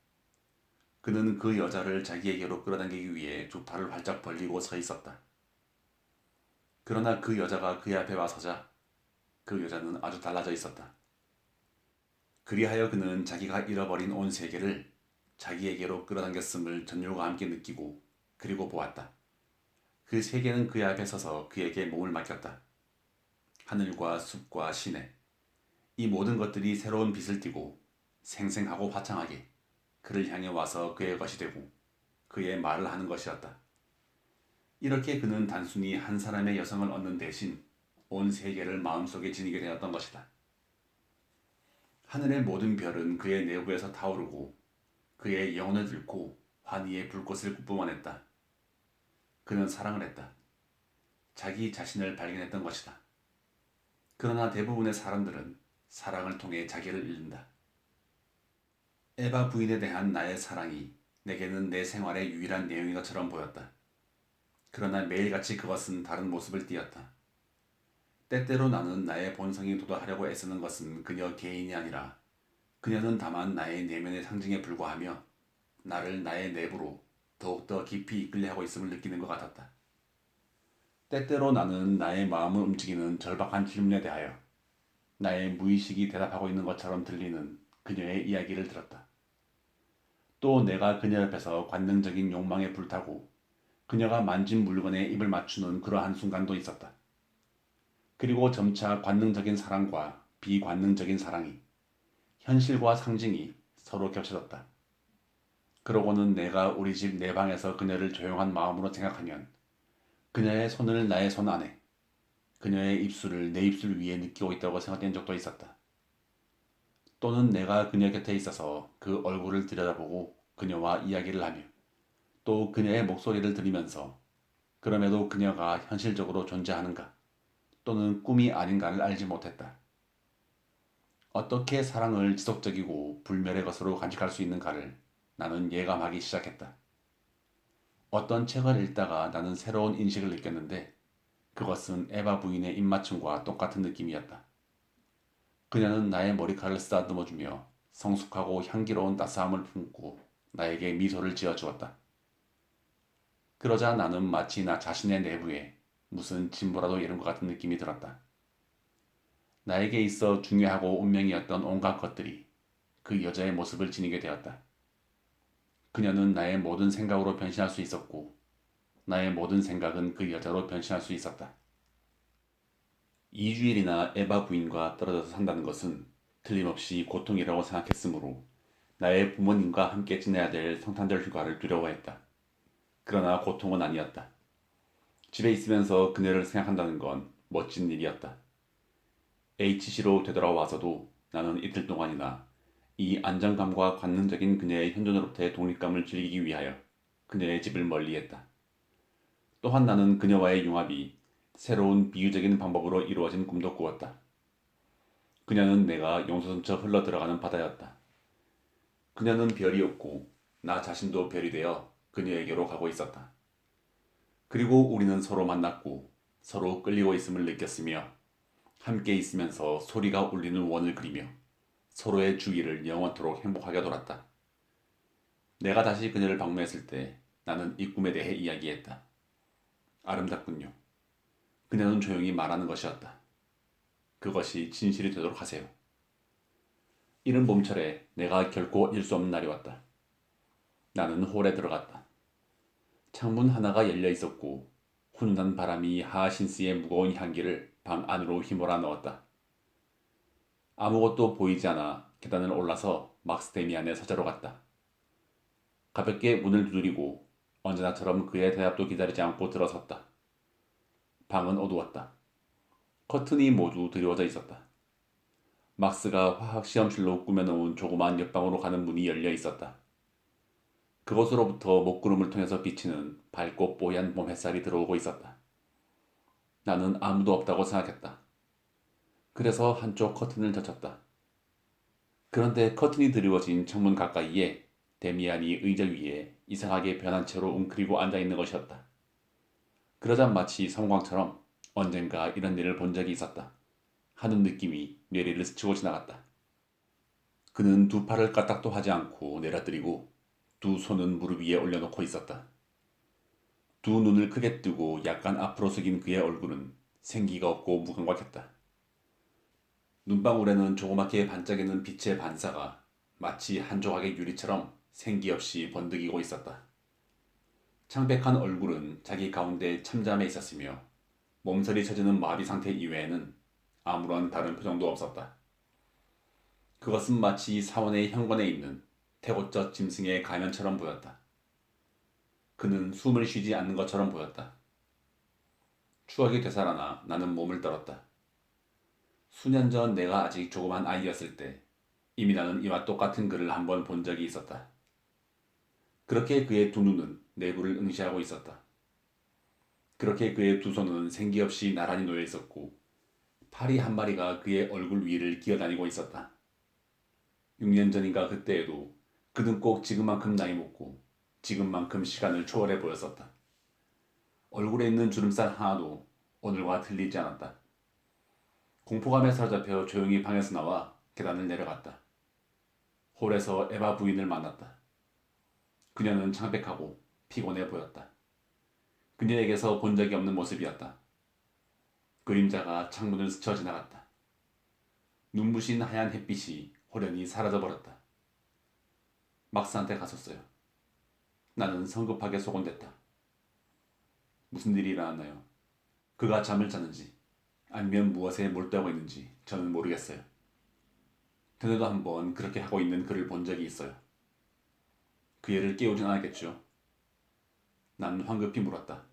그는 그 여자를 자기에게로 끌어당기기 위해 두 팔을 활짝 벌리고 서 있었다. 그러나 그 여자가 그의 앞에 와서자 그 여자는 아주 달라져 있었다. 그리하여 그는 자기가 잃어버린 온 세계를 자기에게로 끌어당겼음을 전율과 함께 느끼고 그리고 보았다. 그 세계는 그의 앞에 서서 그에게 몸을 맡겼다. 하늘과 숲과 시내, 이 모든 것들이 새로운 빛을 띠고 생생하고 화창하게 그를 향해 와서 그의 것이 되고 그의 말을 하는 것이었다. 이렇게 그는 단순히 한 사람의 여성을 얻는 대신 온 세계를 마음속에 지니게 되었던 것이다. 하늘의 모든 별은 그의 내부에서 타오르고 그의 영혼을 들고 환희의 불꽃을 뿜어냈다. 그는 사랑을 했다. 자기 자신을 발견했던 것이다. 그러나 대부분의 사람들은 사랑을 통해 자기를 잃는다. 에바 부인에 대한 나의 사랑이 내게는 내 생활의 유일한 내용인 것처럼 보였다. 그러나 매일같이 그것은 다른 모습을 띠었다. 때때로 나는 나의 본성이 도달하려고 애쓰는 것은 그녀 개인이 아니라 그녀는 다만 나의 내면의 상징에 불과하며 나를 나의 내부로 더욱더 깊이 이끌려 하고 있음을 느끼는 것 같았다. 때때로 나는 나의 마음을 움직이는 절박한 질문에 대하여 나의 무의식이 대답하고 있는 것처럼 들리는 그녀의 이야기를 들었다. 또 내가 그녀 옆에서 관능적인 욕망에 불타고 그녀가 만진 물건에 입을 맞추는 그러한 순간도 있었다. 그리고 점차 관능적인 사랑과 비관능적인 사랑이, 현실과 상징이 서로 겹쳐졌다. 그러고는 내가 우리 집 내 방에서 그녀를 조용한 마음으로 생각하면 그녀의 손을 나의 손 안에, 그녀의 입술을 내 입술 위에 느끼고 있다고 생각된 적도 있었다. 또는 내가 그녀 곁에 있어서 그 얼굴을 들여다보고 그녀와 이야기를 하며 또 그녀의 목소리를 들으면서 그럼에도 그녀가 현실적으로 존재하는가 또는 꿈이 아닌가를 알지 못했다. 어떻게 사랑을 지속적이고 불멸의 것으로 간직할 수 있는가를 나는 예감하기 시작했다. 어떤 책을 읽다가 나는 새로운 인식을 느꼈는데 그것은 에바 부인의 입맞춤과 똑같은 느낌이었다. 그녀는 나의 머리카락을 쓰다듬어주며 성숙하고 향기로운 따스함을 품고 나에게 미소를 지어주었다. 그러자 나는 마치 나 자신의 내부에 무슨 진보라도 이룬 것 같은 느낌이 들었다. 나에게 있어 중요하고 운명이었던 온갖 것들이 그 여자의 모습을 지니게 되었다. 그녀는 나의 모든 생각으로 변신할 수 있었고 나의 모든 생각은 그 여자로 변신할 수 있었다. 2주일이나 에바 부인과 떨어져서 산다는 것은 틀림없이 고통이라고 생각했으므로 나의 부모님과 함께 지내야 될 성탄절 휴가를 두려워했다. 그러나 고통은 아니었다. 집에 있으면서 그녀를 생각한다는 건 멋진 일이었다. HC로 되돌아와서도 나는 이틀 동안이나 이 안정감과 관능적인 그녀의 현존으로부터의 독립감을 즐기기 위하여 그녀의 집을 멀리했다. 또한 나는 그녀와의 융합이 새로운 비유적인 방법으로 이루어진 꿈도 꾸었다. 그녀는 내가 용서스쳐 흘러 들어가는 바다였다. 그녀는 별이었고 나 자신도 별이 되어 그녀에게로 가고 있었다. 그리고 우리는 서로 만났고 서로 끌리고 있음을 느꼈으며 함께 있으면서 소리가 울리는 원을 그리며 서로의 주위를 영원토록 행복하게 돌았다. 내가 다시 그녀를 방문했을 때 나는 이 꿈에 대해 이야기했다. 아름답군요. 그녀는 조용히 말하는 것이었다. 그것이 진실이 되도록 하세요. 이른 봄철에 내가 결코 잊을 수 없는 날이 왔다. 나는 홀에 들어갔다. 창문 하나가 열려 있었고 훈훈한 바람이 하하신스의 무거운 향기를 방 안으로 휘몰아 넣었다. 아무것도 보이지 않아 계단을 올라서 막스데미안의 서재로 갔다. 가볍게 문을 두드리고 언제나처럼 그의 대답도 기다리지 않고 들어섰다. 방은 어두웠다. 커튼이 모두 드리워져 있었다. 막스가 화학시험실로 꾸며놓은 조그만 옆방으로 가는 문이 열려 있었다. 그곳으로부터 목구름을 통해서 비치는 밝고 뽀얀 봄 햇살이 들어오고 있었다. 나는 아무도 없다고 생각했다. 그래서 한쪽 커튼을 젖혔다. 그런데 커튼이 드리워진 창문 가까이에 데미안이 의자 위에 이상하게 변한 채로 웅크리고 앉아있는 것이었다. 그러자 마치 성광처럼 언젠가 이런 일을 본 적이 있었다. 하는 느낌이 뇌리를 스치고 지나갔다. 그는 두 팔을 까딱도 하지 않고 내려뜨리고 두 손은 무릎 위에 올려놓고 있었다. 두 눈을 크게 뜨고 약간 앞으로 숙인 그의 얼굴은 생기가 없고 무감각했다. 눈방울에는 조그맣게 반짝이는 빛의 반사가 마치 한 조각의 유리처럼 생기 없이 번득이고 있었다. 창백한 얼굴은 자기 가운데 참잠해 있었으며 몸서리 쳐지는 마비 상태 이외에는 아무런 다른 표정도 없었다. 그것은 마치 사원의 현관에 있는 태고적 짐승의 가면처럼 보였다. 그는 숨을 쉬지 않는 것처럼 보였다. 추억이 되살아나 나는 몸을 떨었다. 수년 전 내가 아직 조그만 아이였을 때 이미 나는 이와 똑같은 그를 한번 본 적이 있었다. 그렇게 그의 두 눈은 내부를 응시하고 있었다. 그렇게 그의 두 손은 생기 없이 나란히 놓여 있었고 파리 한 마리가 그의 얼굴 위를 기어다니고 있었다. 6년 전인가 그때에도 그는 꼭 지금만큼 나이 먹고 지금만큼 시간을 초월해 보였었다. 얼굴에 있는 주름살 하나도 오늘과 틀리지 않았다. 공포감에 사로잡혀 조용히 방에서 나와 계단을 내려갔다. 홀에서 에바 부인을 만났다. 그녀는 창백하고 피곤해 보였다. 그녀에게서 본 적이 없는 모습이었다. 그림자가 창문을 스쳐 지나갔다. 눈부신 하얀 햇빛이 호련히 사라져버렸다. 막스한테 갔었어요. 나는 성급하게 소곤댔다. 무슨 일이 일어났나요? 그가 잠을 자는지 아니면 무엇에 몰두하고 있는지 저는 모르겠어요. 전에도 한번 그렇게 하고 있는 그를 본 적이 있어요. 그 애를 깨우진 않았겠죠. 난 황급히 물었다.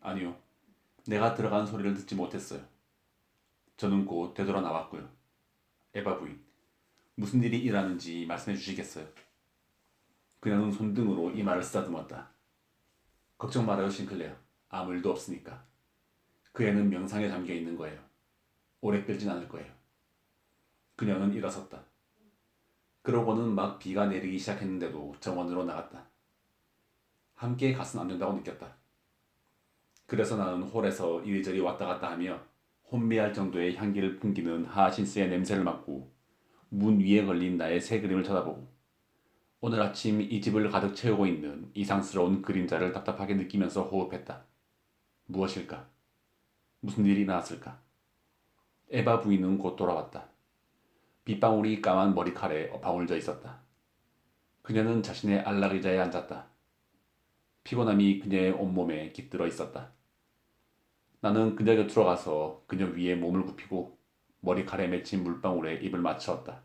아니요. 내가 들어간 소리를 듣지 못했어요. 저는 곧 되돌아 나왔고요. 에바 부인, 무슨 일이 일어나는지 말씀해 주시겠어요? 그녀는 손등으로 이마를 쓰다듬었다. 걱정 말아요, 싱클레어. 아무 일도 없으니까. 그 애는 명상에 잠겨 있는 거예요. 오래 끌진 않을 거예요. 그녀는 일어섰다. 그러고는 막 비가 내리기 시작했는데도 정원으로 나갔다. 함께 가서는 안 된다고 느꼈다. 그래서 나는 홀에서 이리저리 왔다 갔다 하며 혼미할 정도의 향기를 풍기는 하신스의 냄새를 맡고 문 위에 걸린 나의 새 그림을 쳐다보고 오늘 아침 이 집을 가득 채우고 있는 이상스러운 그림자를 답답하게 느끼면서 호흡했다. 무엇일까? 무슨 일이 일어났을까? 에바 부인은 곧 돌아왔다. 빗방울이 까만 머리칼에 방울져 있었다. 그녀는 자신의 안락 의자에 앉았다. 피곤함이 그녀의 온몸에 깃들어 있었다. 나는 그녀 곁으로 가서 그녀 위에 몸을 굽히고 머리칼에 맺힌 물방울에 입을 맞추었다.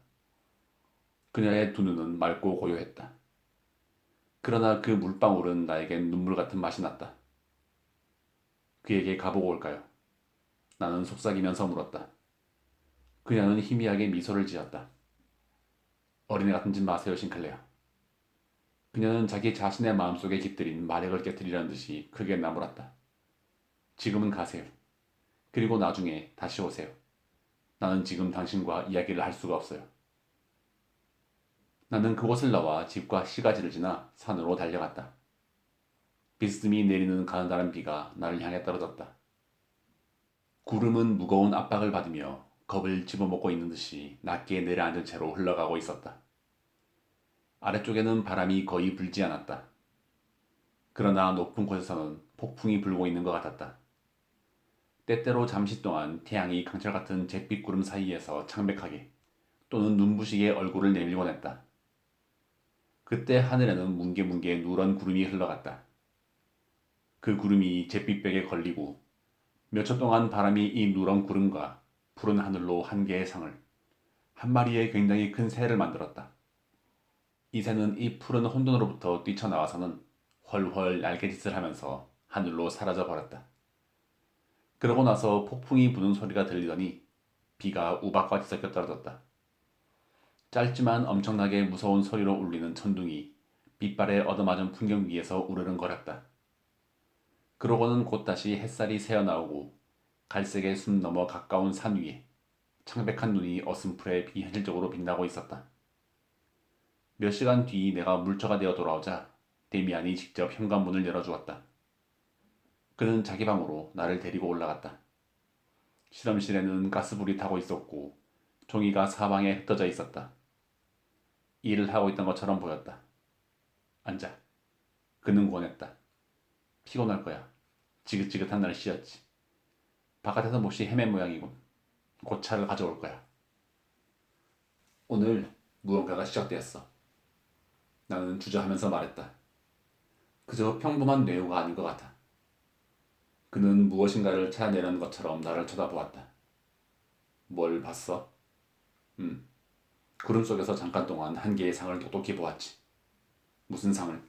그녀의 두 눈은 맑고 고요했다. 그러나 그 물방울은 나에겐 눈물 같은 맛이 났다. 그에게 가보고 올까요? 나는 속삭이면서 물었다. 그녀는 희미하게 미소를 지었다. 어린애 같은 짓 마세요, 싱클레어. 그녀는 자기 자신의 마음속에 깃들인 마력을 깨뜨리라는 듯이 크게 나무랐다. 지금은 가세요. 그리고 나중에 다시 오세요. 나는 지금 당신과 이야기를 할 수가 없어요. 나는 그곳을 나와 집과 시가지를 지나 산으로 달려갔다. 비스듬히 내리는 가느다란 비가 나를 향해 떨어졌다. 구름은 무거운 압박을 받으며 겁을 집어먹고 있는 듯이 낮게 내려앉은 채로 흘러가고 있었다. 아래쪽에는 바람이 거의 불지 않았다. 그러나 높은 곳에서는 폭풍이 불고 있는 것 같았다. 때때로 잠시 동안 태양이 강철 같은 잿빛 구름 사이에서 창백하게 또는 눈부시게 얼굴을 내밀곤 했다. 그때 하늘에는 뭉게뭉게 누런 구름이 흘러갔다. 그 구름이 잿빛벽에 걸리고 몇 초 동안 바람이 이 누런 구름과 푸른 하늘로 한 개의 상을, 한 마리의 굉장히 큰 새를 만들었다. 이 새는 이 푸른 혼돈으로부터 뛰쳐나와서는 훨훨 날개짓을 하면서 하늘로 사라져 버렸다. 그러고 나서 폭풍이 부는 소리가 들리더니 비가 우박과 뒤섞여 떨어졌다. 짧지만 엄청나게 무서운 소리로 울리는 천둥이 빛발에 얻어맞은 풍경 위에서 우르릉거렸다. 그러고는 곧 다시 햇살이 새어나오고 갈색의 숲 너머 가까운 산 위에 창백한 눈이 어슴푸레 비현실적으로 빛나고 있었다. 몇 시간 뒤 내가 물처가 되어 돌아오자 데미안이 직접 현관문을 열어주었다. 그는 자기 방으로 나를 데리고 올라갔다. 실험실에는 가스불이 타고 있었고 종이가 사방에 흩어져 있었다. 일을 하고 있던 것처럼 보였다. 앉아. 그는 권했다. 피곤할 거야. 지긋지긋한 날씨였지. 바깥에서 몹시 헤맨 모양이군. 곧 차를 가져올 거야. 오늘 무언가가 시작되었어. 나는 주저하면서 말했다. 그저 평범한 뇌우가 아닌 것 같아. 그는 무엇인가를 찾아내려는 것처럼 나를 쳐다보았다. 뭘 봤어? 구름 속에서 잠깐 동안 한 개의 상을 똑똑히 보았지. 무슨 상을?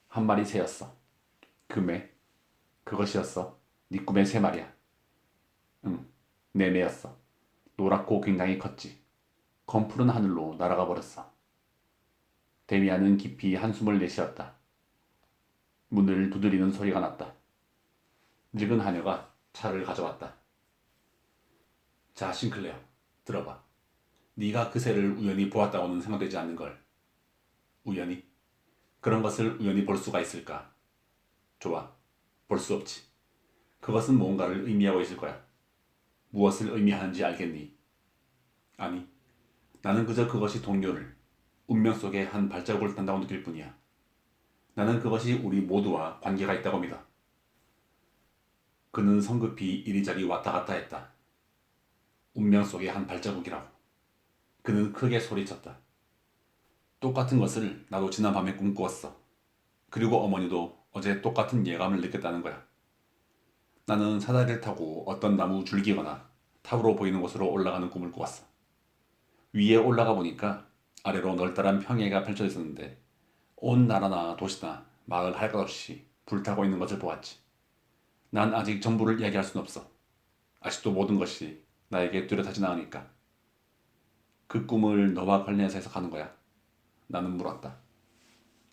한 마리 새였어. 금에? 그것이었어. 네 꿈의 새 말이야. 응, 내 매였어. 노랗고 굉장히 컸지. 검푸른 하늘로 날아가 버렸어. 데미안은 깊이 한숨을 내쉬었다. 문을 두드리는 소리가 났다. 늙은 하녀가 차를 가져왔다. 자, 싱클레어, 들어봐. 네가 그 새를 우연히 보았다고는 생각되지 않는 걸. 우연히? 그런 것을 우연히 볼 수가 있을까? 좋아, 볼 수 없지. 그것은 뭔가를 의미하고 있을 거야. 무엇을 의미하는지 알겠니? 아니, 나는 그저 그것이 동료를, 운명 속의 한 발자국을 딴다고 느낄 뿐이야. 나는 그것이 우리 모두와 관계가 있다고 믿어. 그는 성급히 이리저리 왔다 갔다 했다. 운명 속의 한 발자국이라고. 그는 크게 소리쳤다. 똑같은 것을 나도 지난 밤에 꿈꾸었어. 그리고 어머니도 어제 똑같은 예감을 느꼈다는 거야. 나는 사다리를 타고 어떤 나무 줄기거나 탑으로 보이는 곳으로 올라가는 꿈을 꾸었어. 위에 올라가 보니까 아래로 널따란 평야가 펼쳐져 있었는데 온 나라나 도시나 마을 할 것 없이 불타고 있는 것을 보았지. 난 아직 전부를 이야기할 수는 없어. 아직도 모든 것이 나에게 뚜렷하진 않으니까. 그 꿈을 너와 관련해서 해석하는 거야? 나는 물었다.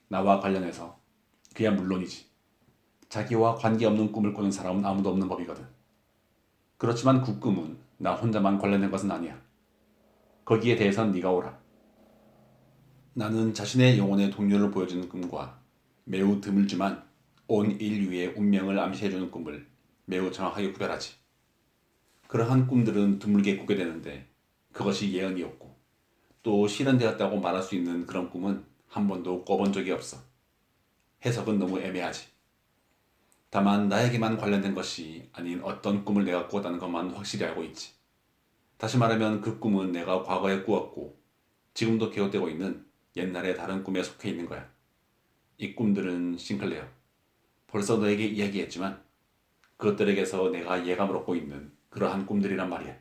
나와 관련해서? 그야 물론이지. 자기와 관계없는 꿈을 꾸는 사람은 아무도 없는 법이거든. 그렇지만 그 꿈은 나 혼자만 관련된 것은 아니야. 거기에 대해선 네가 오라. 나는 자신의 영혼의 동료를 보여주는 꿈과 매우 드물지만 온 인류의 운명을 암시해주는 꿈을 매우 정확하게 구별하지. 그러한 꿈들은 드물게 꾸게 되는데 그것이 예언이었고 또 실현되었다고 말할 수 있는 그런 꿈은 한 번도 꿔본 적이 없어. 해석은 너무 애매하지. 다만 나에게만 관련된 것이 아닌 어떤 꿈을 내가 꾸었다는 것만 확실히 알고 있지. 다시 말하면 그 꿈은 내가 과거에 꾸었고 지금도 기억되고 있는 옛날의 다른 꿈에 속해 있는 거야. 이 꿈들은 싱클레어. 벌써 너에게 이야기했지만 그것들에게서 내가 예감을 얻고 있는 그러한 꿈들이란 말이야.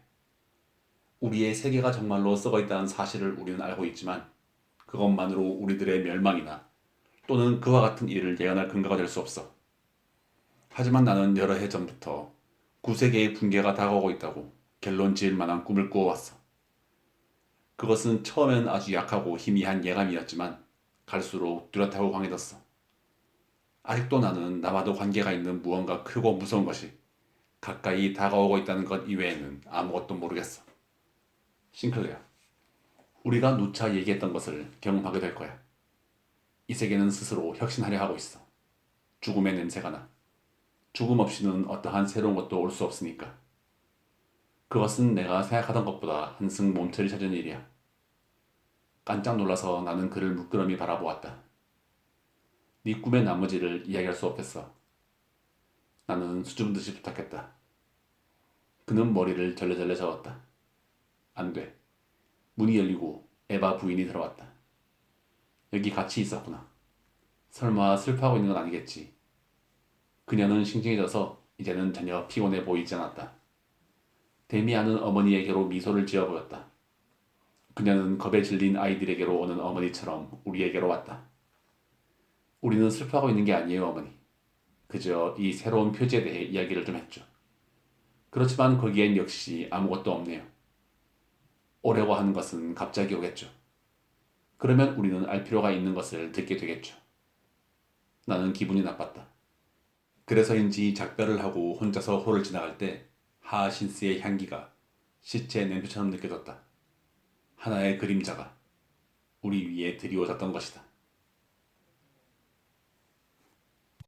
우리의 세계가 정말로 썩어 있다는 사실을 우리는 알고 있지만 그것만으로 우리들의 멸망이나 또는 그와 같은 일을 예언할 근거가 될 수 없어. 하지만 나는 여러 해 전부터 구세계의 붕괴가 다가오고 있다고 결론 지을 만한 꿈을 꾸어왔어. 그것은 처음엔 아주 약하고 희미한 예감이었지만 갈수록 뚜렷하고 강해졌어. 아직도 나는 나와도 관계가 있는 무언가 크고 무서운 것이 가까이 다가오고 있다는 것 이외에는 아무것도 모르겠어. 싱클레어, 우리가 누차 얘기했던 것을 경험하게 될 거야. 이 세계는 스스로 혁신하려 하고 있어. 죽음의 냄새가 나. 죽음 없이는 어떠한 새로운 것도 올 수 없으니까. 그것은 내가 생각하던 것보다 한층 몸처리 찾은 일이야. 깜짝 놀라서 나는 그를 물끄러미 바라보았다. 네 꿈의 나머지를 이야기할 수 없겠어. 나는 수줍은 듯이 부탁했다. 그는 머리를 절레절레 저었다. 안 돼. 문이 열리고 에바 부인이 들어왔다. 여기 같이 있었구나. 설마 슬퍼하고 있는 건 아니겠지. 그녀는 싱싱해져서 이제는 전혀 피곤해 보이지 않았다. 데미안은 어머니에게로 미소를 지어 보였다. 그녀는 겁에 질린 아이들에게로 오는 어머니처럼 우리에게로 왔다. 우리는 슬퍼하고 있는 게 아니에요, 어머니. 그저 이 새로운 표지에 대해 이야기를 좀 했죠. 그렇지만 거기엔 역시 아무것도 없네요. 오려고 하는 것은 갑자기 오겠죠. 그러면 우리는 알 필요가 있는 것을 듣게 되겠죠. 나는 기분이 나빴다. 그래서인지 작별을 하고 혼자서 홀을 지나갈 때 하신스의 향기가 시체 냄새처럼 느껴졌다. 하나의 그림자가 우리 위에 드리워졌던 것이다.